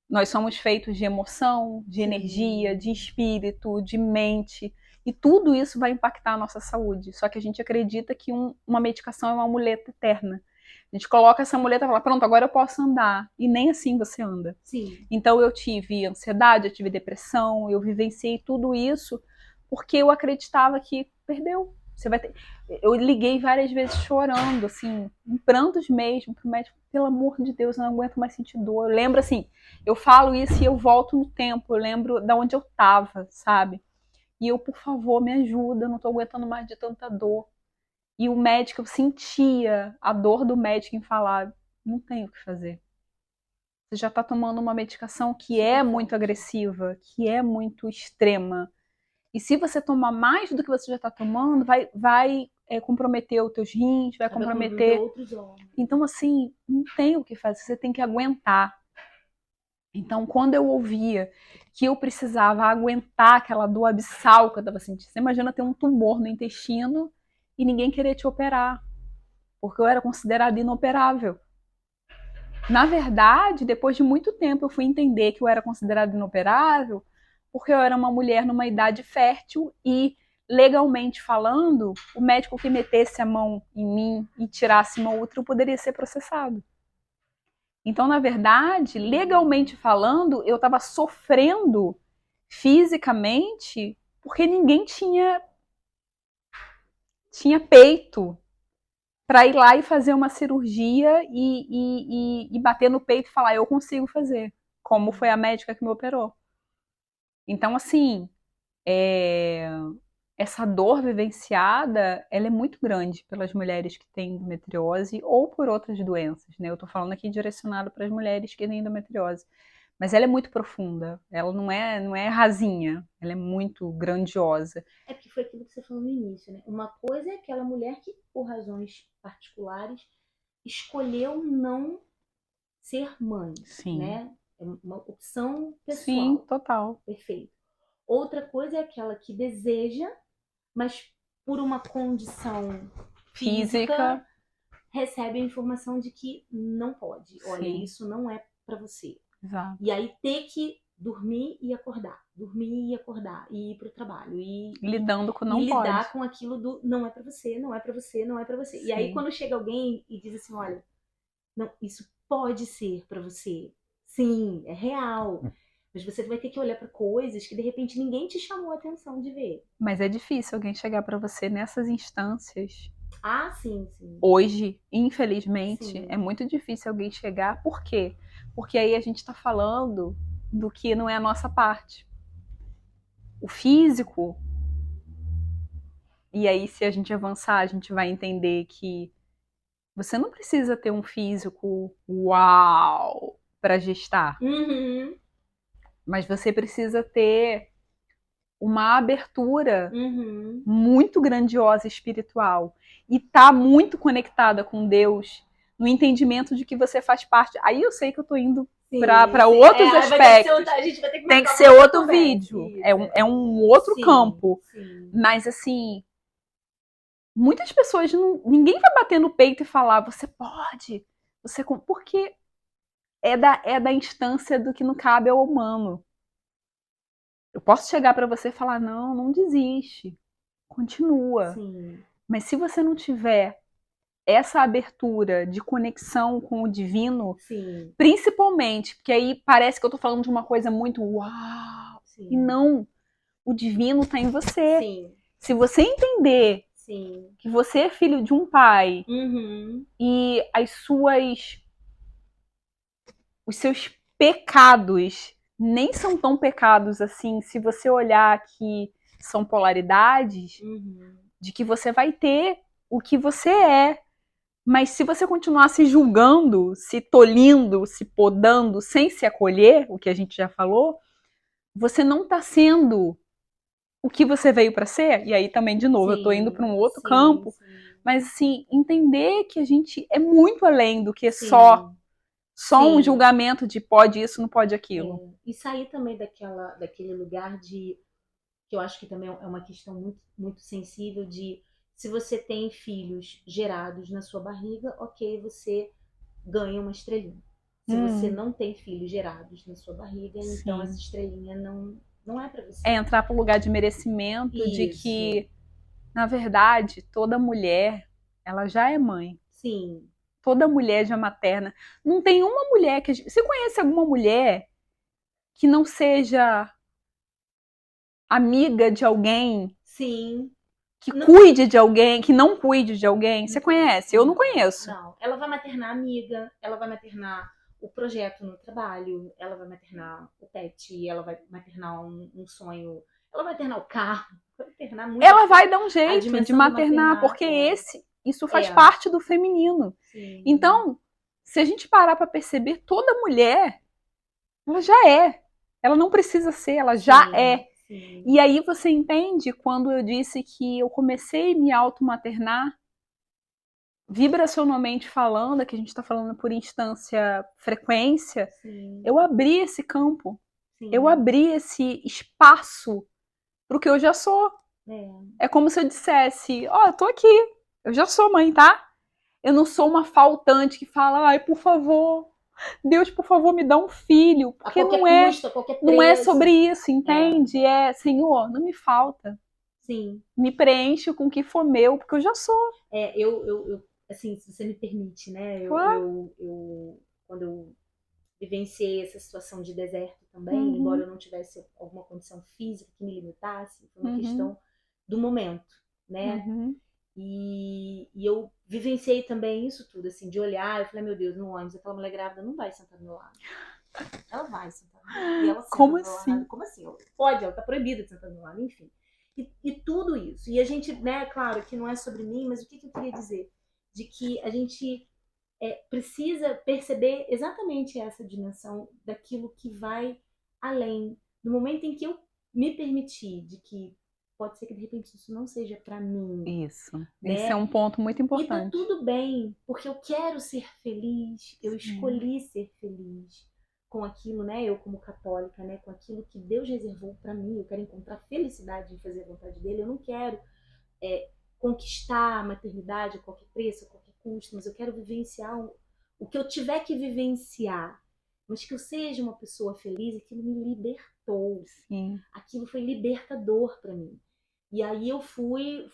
Nós somos feitos de emoção, de energia, de espírito, de mente, e tudo isso vai impactar a nossa saúde. Só que a gente acredita que uma medicação é uma muleta eterna. A gente coloca essa muleta e fala, pronto, agora eu posso andar. E nem assim você anda. Então eu tive ansiedade, eu tive depressão, eu vivenciei tudo isso porque eu acreditava que perdeu. Você vai ter... Eu liguei várias vezes chorando, assim, em prantos mesmo, pro médico, pelo amor de Deus, eu não aguento mais sentir dor. Eu lembro, assim, eu falo isso e eu volto no tempo, eu lembro de onde eu tava, sabe? E eu, por favor, me ajuda, eu não tô aguentando mais de tanta dor. E o médico, eu sentia a dor do médico em falar, não tem o que fazer. Você já tá tomando uma medicação que é muito agressiva, que é muito extrema. E se você tomar mais do que você já está tomando, vai comprometer os teus rins, vai comprometer outros órgãos. Então, assim, não tem o que fazer, você tem que aguentar. Então, quando eu ouvia que eu precisava aguentar aquela dor abissal que eu estava sentindo, você imagina ter um tumor no intestino e ninguém querer te operar, porque eu era considerada inoperável. Na verdade, depois de muito tempo, eu fui entender que eu era considerada inoperável porque eu era uma mulher numa idade fértil e, legalmente falando, o médico que metesse a mão em mim e tirasse meu útero poderia ser processado. Então, na verdade, legalmente falando, eu estava sofrendo fisicamente porque ninguém tinha peito para ir lá e fazer uma cirurgia e bater no peito e falar, eu consigo fazer, como foi a médica que me operou. Então, assim, essa dor vivenciada, ela é muito grande pelas mulheres que têm endometriose ou por outras doenças, né? Eu tô falando aqui direcionado para as mulheres que têm endometriose. Mas ela é muito profunda, ela não é rasinha, ela é muito grandiosa. É porque foi aquilo que você falou no início, né? Uma coisa é aquela mulher que, por razões particulares, escolheu não ser mãe, Sim. né? É uma opção pessoal. Sim, total. Perfeito. Outra coisa é aquela que deseja, mas por uma condição física recebe a informação de que não pode. Olha, Sim. isso não é para você. Exato. E aí ter que dormir e acordar, e ir pro trabalho e lidando com não e lidar pode. com aquilo do não é para você, não é para você, não é para você. Sim. E aí quando chega alguém e diz assim, olha, não, isso pode ser para você. Sim, é real. Mas você vai ter que olhar para coisas que de repente ninguém te chamou a atenção de ver. Mas é difícil alguém chegar para você nessas instâncias. Ah, sim, sim. Hoje, infelizmente, Sim. é muito difícil alguém chegar. Por quê? Porque aí a gente está falando do que não é a nossa parte. O físico. E aí, se a gente avançar, a gente vai entender que você não precisa ter um físico uau para gestar. Uhum. Mas você precisa ter uma abertura Uhum. muito grandiosa espiritual e tá muito conectada com Deus no entendimento de que você faz parte. Aí eu sei que eu tô indo para outros aspectos. A gente vai ter que tem que ser outro vídeo. É um outro campo. Sim. Mas assim, muitas pessoas ninguém vai bater no peito e falar você pode, porque é da instância do que não cabe ao humano. Eu posso chegar para você e falar não desiste, continua. Sim. Mas se você não tiver essa abertura de conexão com o divino, sim, principalmente, porque aí parece que eu tô falando de uma coisa muito uau, sim, e não, o divino tá em você. sim, Se você entender sim, que você é filho de um pai uhum, e os seus pecados nem são tão pecados assim, se você olhar que são polaridades, uhum, de que você vai ter o que você é. Mas se você continuar se julgando, se tolindo, se podando, sem se acolher, o que a gente já falou, você não está sendo o que você veio para ser. E aí também, de novo, eu estou indo para um outro campo. Mas assim, entender que a gente é muito além do que só um julgamento de pode isso, não pode aquilo. E sair também daquele lugar de que eu acho que também é uma questão muito, muito sensível de se você tem filhos gerados na sua barriga, ok, você ganha uma estrelinha. Se você não tem filhos gerados na sua barriga, então essa estrelinha não é para você. É entrar para o lugar de merecimento, de que, na verdade, toda mulher, ela já é mãe. Sim. Toda mulher já materna. Não tem uma mulher que... Você conhece alguma mulher que não seja amiga de alguém? Sim. Que cuide de alguém, que não cuide de alguém? Você conhece? Eu não conheço. Não. Ela vai maternar amiga, ela vai maternar o projeto no trabalho, ela vai maternar o pet, ela vai maternar um sonho, ela vai maternar o carro, vai maternar muito. Ela vai dar um jeito de maternar, porque isso faz parte do feminino. Sim. Então, se a gente parar para perceber, toda mulher, ela já é. Ela não precisa ser, ela já é. Sim. E aí você entende quando eu disse que eu comecei a me automaternar, vibracionalmente falando, que a gente está falando por instância, frequência, eu abri esse campo. Eu abri esse espaço para o que eu já sou. É como se eu dissesse, eu tô aqui, eu já sou mãe, tá? Eu não sou uma faltante que fala, ai, por favor, Deus, por favor, me dá um filho. A Porque qualquer custo, a qualquer não é preço. sobre isso, entende? Senhor, não me falta. Sim. Me preenche com o que for meu, porque eu já sou. Eu assim, se você me permite, né? Claro. Quando eu vivenciei essa situação de deserto também, embora eu não tivesse alguma condição física que me limitasse, foi uma questão do momento, né? E eu vivenciei também isso tudo, assim, de olhar, eu falei, meu Deus, no ônibus, aquela mulher grávida não vai sentar do meu lado. Ela vai sentar do meu lado. E ela senta Como do meu assim? lado. Como assim? Pode, ela tá proibida de sentar do meu lado, enfim. E tudo isso. E a gente, né, claro que não é sobre mim, mas o que eu queria dizer? De que a gente precisa perceber exatamente essa dimensão daquilo que vai além. No momento em que eu me permitir de que pode ser que de repente isso não seja para mim. Isso. Né? Esse é um ponto muito importante. E tá tudo bem, porque eu quero ser feliz, eu escolhi ser feliz com aquilo, né? Eu como católica, né? Com aquilo que Deus reservou para mim. Eu quero encontrar felicidade em fazer a vontade dele. Eu não quero conquistar a maternidade a qualquer preço, a qualquer custo, mas eu quero vivenciar o que eu tiver que vivenciar, mas que eu seja uma pessoa feliz. Aquilo me libertou. Sim. Aquilo foi libertador para mim. E aí eu fui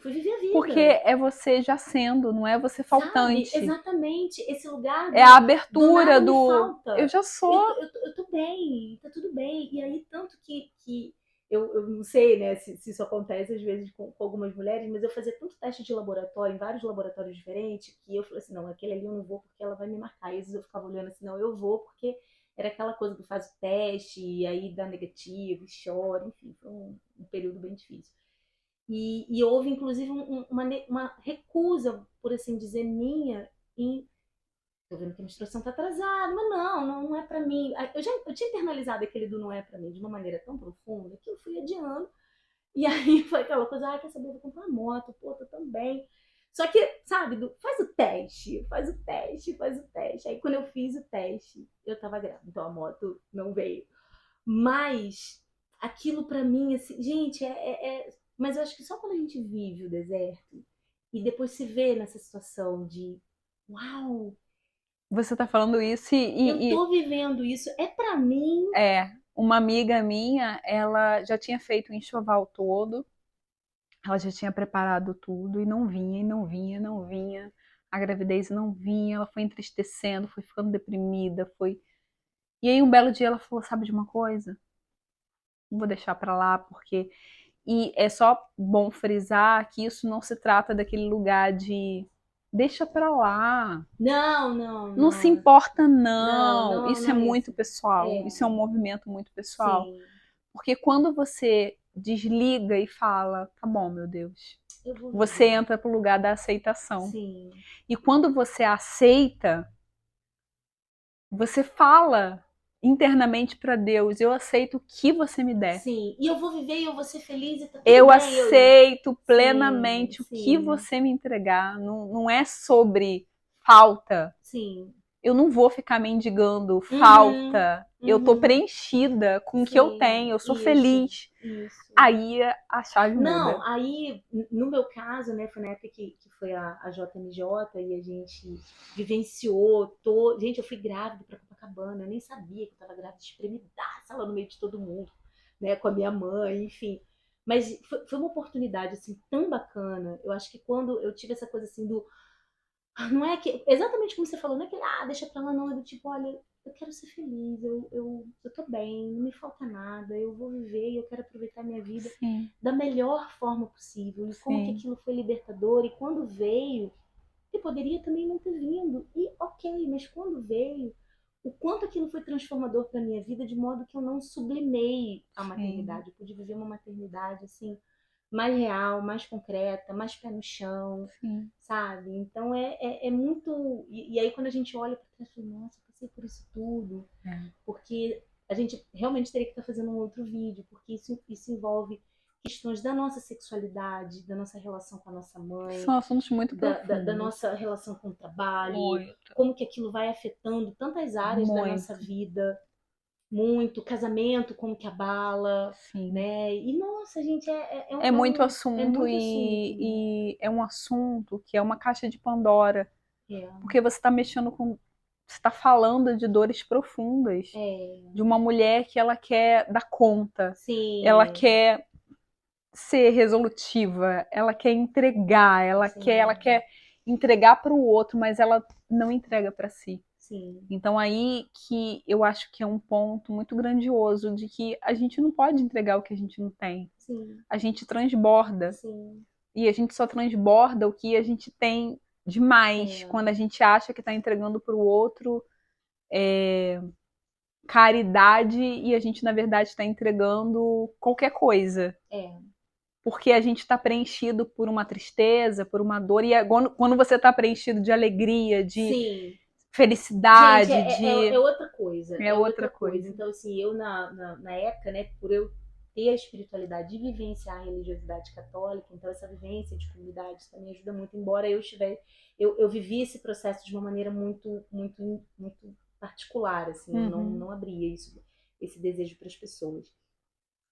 viver a vida. Porque é você já sendo, não é você faltante. Sabe? Exatamente. Esse lugar é a abertura do nada me falta. Eu já sou. Eu tô bem, tá tudo bem. E aí, tanto que eu não sei, né, se isso acontece às vezes com algumas mulheres, mas eu fazia tanto teste de laboratório, em vários laboratórios diferentes, que eu falei assim, não, aquele ali eu não vou porque ela vai me marcar. E às vezes eu ficava olhando assim, não, eu vou porque era aquela coisa do faz o teste, e aí dá negativo, e chora, enfim, foi um período bem difícil. E houve, inclusive, uma recusa, por assim dizer, minha em... Tô vendo que a menstruação tá atrasada, mas não é pra mim. Eu tinha internalizado aquele do não é pra mim de uma maneira tão profunda que eu fui adiando. E aí foi aquela coisa, quer saber, eu vou comprar uma moto, pô, tô tão bem. Só que, sabe, faz o teste, faz o teste, faz o teste. Aí quando eu fiz o teste, eu tava grávida, então a moto não veio. Mas aquilo pra mim, assim, gente, mas eu acho que só quando a gente vive o deserto e depois se vê nessa situação de uau, Você tá falando isso eu tô vivendo isso, é pra mim. Uma amiga minha, ela já tinha feito o enxoval todo, ela já tinha preparado tudo e não vinha, e não vinha, não vinha. A gravidez não vinha, ela foi entristecendo, foi ficando deprimida, foi. E aí um belo dia ela falou, sabe de uma coisa? Não vou deixar pra lá, porque... E é só bom frisar que isso não se trata daquele lugar de deixa pra lá. Não se importa, não. Isso é muito pessoal. Isso é um movimento muito pessoal. Sim. Porque quando você desliga e fala, tá bom, meu Deus, você entra pro lugar da aceitação. Sim. E quando você aceita, você fala internamente para Deus, eu aceito o que você me der. Sim, e eu vou viver e eu vou ser feliz e tá tudo eu bem. Aceito plenamente o que você me entregar. Não é sobre falta. Sim. Eu não vou ficar mendigando falta. Eu tô preenchida com o que eu tenho. Eu sou feliz. Isso. Aí a chave muda. Não, aí, no meu caso, né, foi na época que foi a JMJ e a gente vivenciou. Gente, eu fui grávida pra Copacabana. Eu nem sabia que eu tava grávida, espremidaça lá no meio de todo mundo, né, com a minha mãe, enfim. Mas foi uma oportunidade, assim, tão bacana. Eu acho que quando eu tive essa coisa, assim, do... Não é que... Exatamente como você falou, não é que, deixa pra lá, não. É do tipo, olha, eu quero ser feliz, eu tô bem, não me falta nada, eu vou viver e eu quero aproveitar minha vida da melhor forma possível. E como que aquilo foi libertador. E quando veio, que poderia também não ter vindo. E ok, mas quando veio, o quanto aquilo foi transformador para minha vida, de modo que eu não sublimei a maternidade. Eu pude viver uma maternidade, assim, mais real, mais concreta, mais pé no chão, sabe? Então é muito... E aí quando a gente olha para trás, eu falo, nossa, eu passei por isso tudo. Porque a gente realmente teria que estar fazendo um outro vídeo, porque isso envolve questões da nossa sexualidade, da nossa relação com a nossa mãe. São assuntos muito profundos. Da nossa relação com o trabalho, como que aquilo vai afetando tantas áreas da nossa vida. Muito, casamento, como que abala, né? E nossa, gente, é muito assunto e é um assunto que é uma caixa de Pandora. Porque você está mexendo com você está falando de dores profundas, de uma mulher que ela quer dar conta, Sim. ela quer ser resolutiva, ela quer entregar, ela quer entregar para o outro, mas ela não entrega para si. Sim. Então aí que eu acho que é um ponto muito grandioso de que a gente não pode entregar o que a gente não tem. Sim. A gente transborda. Sim. E a gente só transborda o que a gente tem demais quando a gente acha que está entregando para o outro caridade e a gente, na verdade, está entregando qualquer coisa. Porque a gente está preenchido por uma tristeza, por uma dor. E quando você está preenchido de alegria, de felicidade, gente, é outra coisa. É outra coisa. Então, assim, eu na época, né, por eu ter a espiritualidade e vivenciar a religiosidade católica, então essa vivência de comunidade também ajuda muito, embora eu vivi esse processo de uma maneira muito particular, assim, eu não abria esse desejo para as pessoas.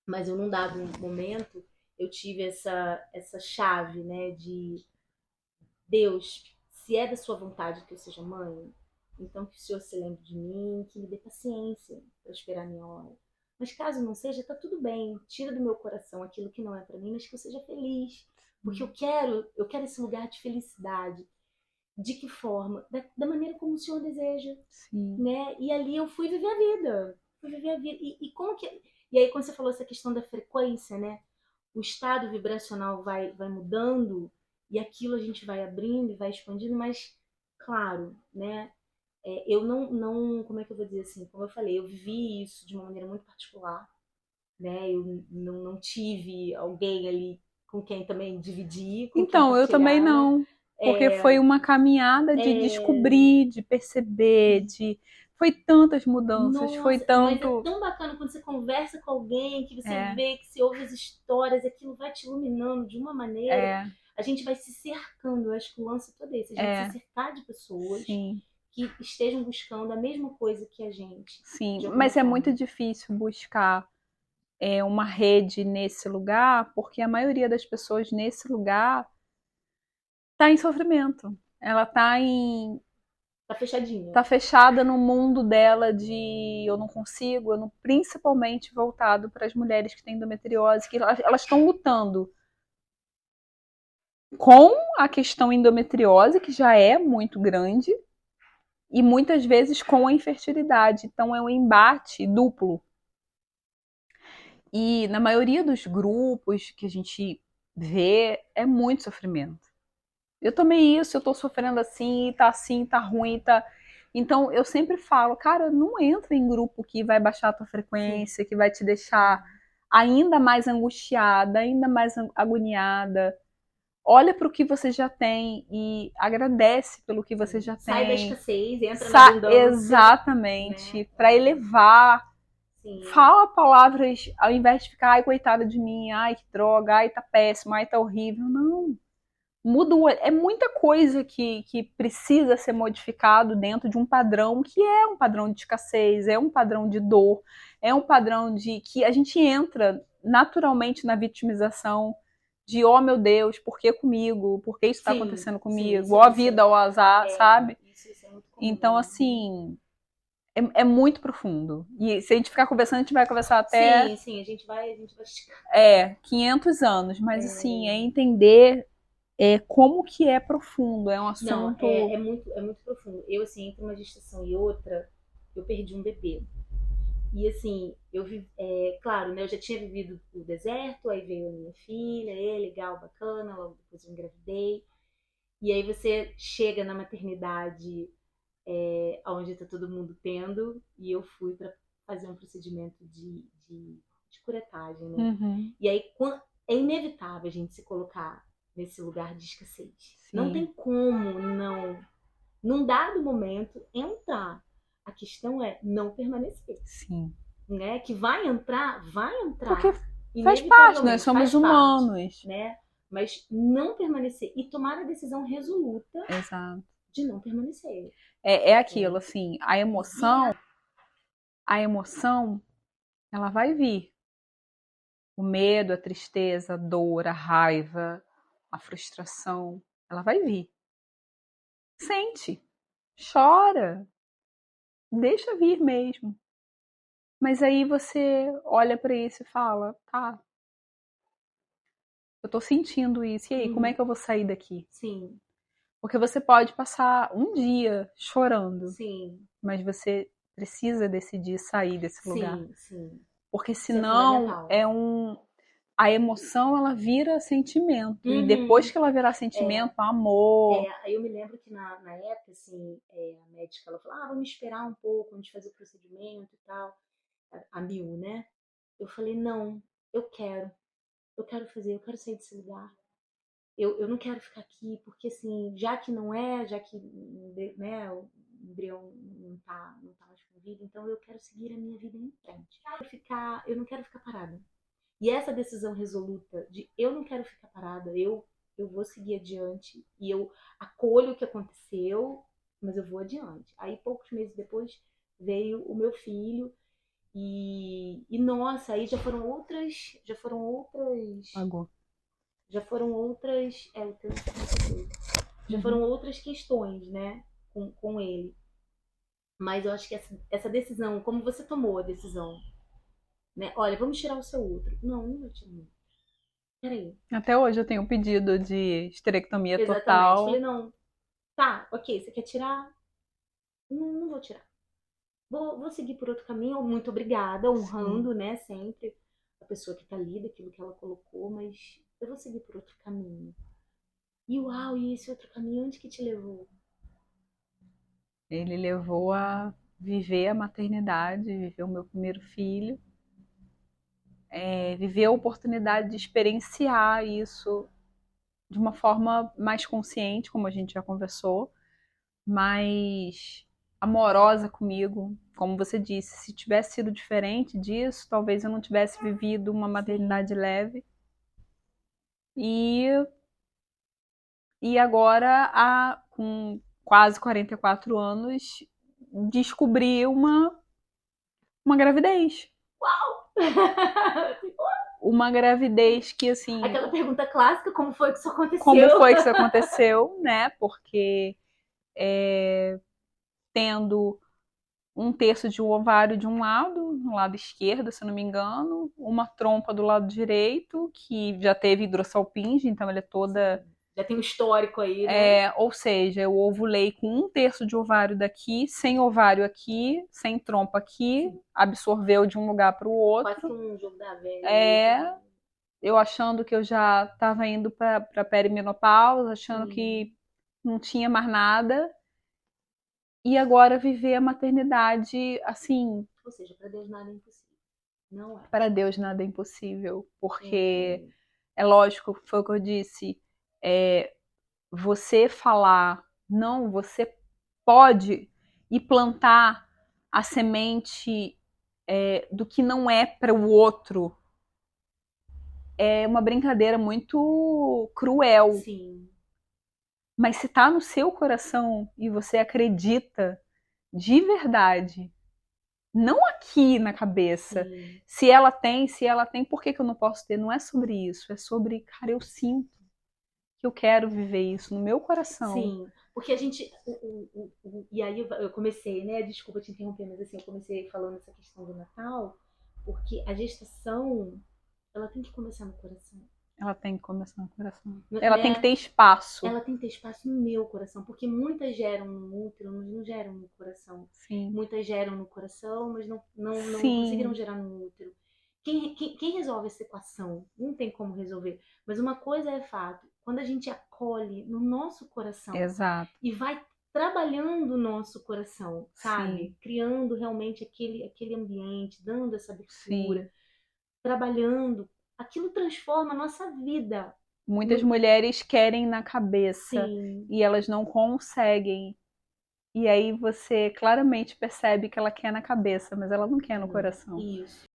Mas eu, num dado momento, eu tive essa chave, né, de Deus, se é da sua vontade que eu seja mãe, então que o Senhor se lembre de mim, que me dê paciência para esperar a minha hora. Mas caso não seja, tá tudo bem. Tira do meu coração aquilo que não é para mim, mas que eu seja feliz. Porque eu quero esse lugar de felicidade. De que forma? Da maneira como o Senhor deseja. Sim. Né? E ali eu fui viver a vida. E como que... E aí quando você falou essa questão da frequência, né? O estado vibracional vai mudando e aquilo a gente vai abrindo e vai expandindo, mas, claro, né? Eu não, como é que eu vou dizer assim? Como eu falei, eu vivi isso de uma maneira muito particular, né? Eu não tive alguém ali com quem também dividir, com quem Então, eu também não. Porque foi uma caminhada de descobrir, de perceber, foi tantas mudanças, Nossa, foi tanto... Mas é tão bacana quando você conversa com alguém, que você vê, que você ouve as histórias, aquilo vai te iluminando de uma maneira. A gente vai se cercando, eu acho que o lance todo esse, a gente se cercar de pessoas que estejam buscando a mesma coisa que a gente. Sim, mas é muito difícil buscar uma rede nesse lugar, porque a maioria das pessoas nesse lugar está em sofrimento. Ela está Tá fechadinha. Tá fechada no mundo dela de eu não consigo, principalmente voltado para as mulheres que têm endometriose, que elas estão lutando com a questão endometriose, que já é muito grande, e muitas vezes com a infertilidade. Então é um embate duplo. E na maioria dos grupos que a gente vê, é muito sofrimento. Eu tomei isso, eu tô sofrendo assim, tá ruim, tá... Então eu sempre falo, cara, não entra em grupo que vai baixar a tua frequência, que vai te deixar ainda mais angustiada, ainda mais agoniada. Olha para o que você já tem e agradece pelo que você já tem. Sai da escassez, entra na abundância. Exatamente, né? Para elevar. Fala palavras, ao invés de ficar, ai, coitada de mim, ai, que droga, ai, tá péssimo, ai, tá horrível. Não. Muda, é muita coisa que precisa ser modificado dentro de um padrão que é um padrão de escassez, é um padrão de dor, é um padrão de que a gente entra naturalmente na vitimização de, oh meu Deus, por que comigo? Por que isso está acontecendo comigo? Ó a vida, ó o azar, sabe? Isso é muito comum. Então, assim, é muito profundo. E se a gente ficar conversando, a gente vai conversar até... Sim, a gente vai esticar. 500 anos. Mas, assim, é entender como que é profundo, é um assunto... Não, é muito profundo. Eu, assim, entre uma gestação e outra, eu perdi um bebê. E, assim, claro, né, eu já tinha vivido o deserto, aí veio a minha filha, legal, bacana, logo depois eu engravidei. E aí você chega na maternidade onde tá todo mundo tendo, e eu fui para fazer um procedimento de curetagem, né? Uhum. E aí é inevitável a gente se colocar nesse lugar de escassez. Sim. Não tem como num dado momento, entrar. A questão é não permanecer. Sim. Né? Que vai entrar. Porque faz parte, nós somos humanos. Parte, né? Mas não permanecer e tomar a decisão resoluta. Exato. De não permanecer. É aquilo, assim, a emoção, ela vai vir. O medo, a tristeza, a dor, a raiva, a frustração, ela vai vir. Sente, chora, deixa vir mesmo. Mas aí você olha pra isso e fala, tá, eu tô sentindo isso, e aí, como é que eu vou sair daqui? Sim. Porque você pode passar um dia chorando, Sim. mas você precisa decidir sair desse lugar. Sim, sim. Porque Isso é senão fundamental. a emoção ela vira sentimento. E Uhum. depois que ela virar sentimento, amor. Aí eu me lembro que na época, assim, a médica ela falou, vamos esperar um pouco antes de fazer o procedimento e tal. A Mil, né? Eu falei, não, eu quero. Eu quero fazer, eu quero sair desse lugar. Eu não quero ficar aqui, porque assim, já que não é, já que né, o embrião não tá mais com vida, então eu quero seguir a minha vida em frente. Eu não quero ficar parada. E essa decisão resoluta de eu não quero ficar parada, eu vou seguir adiante e eu acolho o que aconteceu, mas eu vou adiante. Aí poucos meses depois veio o meu filho e nossa, aí Pagou. já foram outras, o teu já foram outras questões, né, com ele. Mas eu acho que essa decisão, como você tomou a decisão, né? Olha, vamos tirar o seu útero. Não, não vou tirar. Peraí. Até hoje eu tenho um pedido de esterectomia Exatamente. total. Falei, não, tá, ok, você quer tirar? Não, não vou tirar. Vou seguir por outro caminho. Muito obrigada, Sim. honrando, né, sempre a pessoa que tá ali, daquilo que ela colocou, mas eu vou seguir por outro caminho. E uau, e esse outro caminho, onde que te levou? Ele levou a viver a maternidade, viver o meu primeiro filho, viver a oportunidade de experienciar isso de uma forma mais consciente, como a gente já conversou, mais amorosa comigo. Como você disse, se tivesse sido diferente disso, talvez eu não tivesse vivido uma maternidade leve. E, e agora, com quase 44 anos, descobri uma gravidez. Uma gravidez que, assim, Aquela pergunta clássica, como foi que isso aconteceu? como foi que isso aconteceu, né? Porque tendo um terço de um ovário de um lado, no lado esquerdo, se não me engano, uma trompa do lado direito, que já teve hidrossalpinge, então ela é toda... Já tem um histórico aí, né? Ou seja, eu ovulei com um terço de ovário daqui, sem ovário aqui, sem trompa aqui, absorveu de um lugar para o outro. Quase que um jogo da velha. Eu achando que eu já estava indo para perimenopausa, achando que não tinha mais nada. E agora viver a maternidade, assim... Ou seja, para Deus nada é impossível. Não é. Para Deus nada é impossível, porque é lógico, foi o que eu disse, você falar, não, você pode ir plantar a semente do que não é para o outro, é uma brincadeira muito cruel. Sim. Mas se está no seu coração e você acredita de verdade, não aqui na cabeça, se ela tem, por que eu não posso ter? Não é sobre isso, é sobre, cara, eu sinto que eu quero viver isso no meu coração. Sim, porque a gente. E aí eu comecei, né? Desculpa te interromper, mas assim, eu comecei falando essa questão do Natal, porque a gestação, ela tem que começar no coração. Ela tem que começar no coração. Né? Ela tem que ter espaço. Ela tem que ter espaço no meu coração, porque muitas geram no útero, mas não geram no coração. Sim. Muitas geram no coração, mas não conseguiram gerar no útero. Quem resolve essa equação? Não tem como resolver. Mas uma coisa é fato, quando a gente acolhe no nosso coração, exato, e vai trabalhando o nosso coração, sabe? Sim. Criando realmente aquele ambiente, dando essa abertura, Sim. trabalhando, aquilo transforma a nossa vida. Muitas mulheres querem na cabeça. Sim. E elas não conseguem. E aí você claramente percebe que ela quer na cabeça, mas ela não quer no coração. Isso.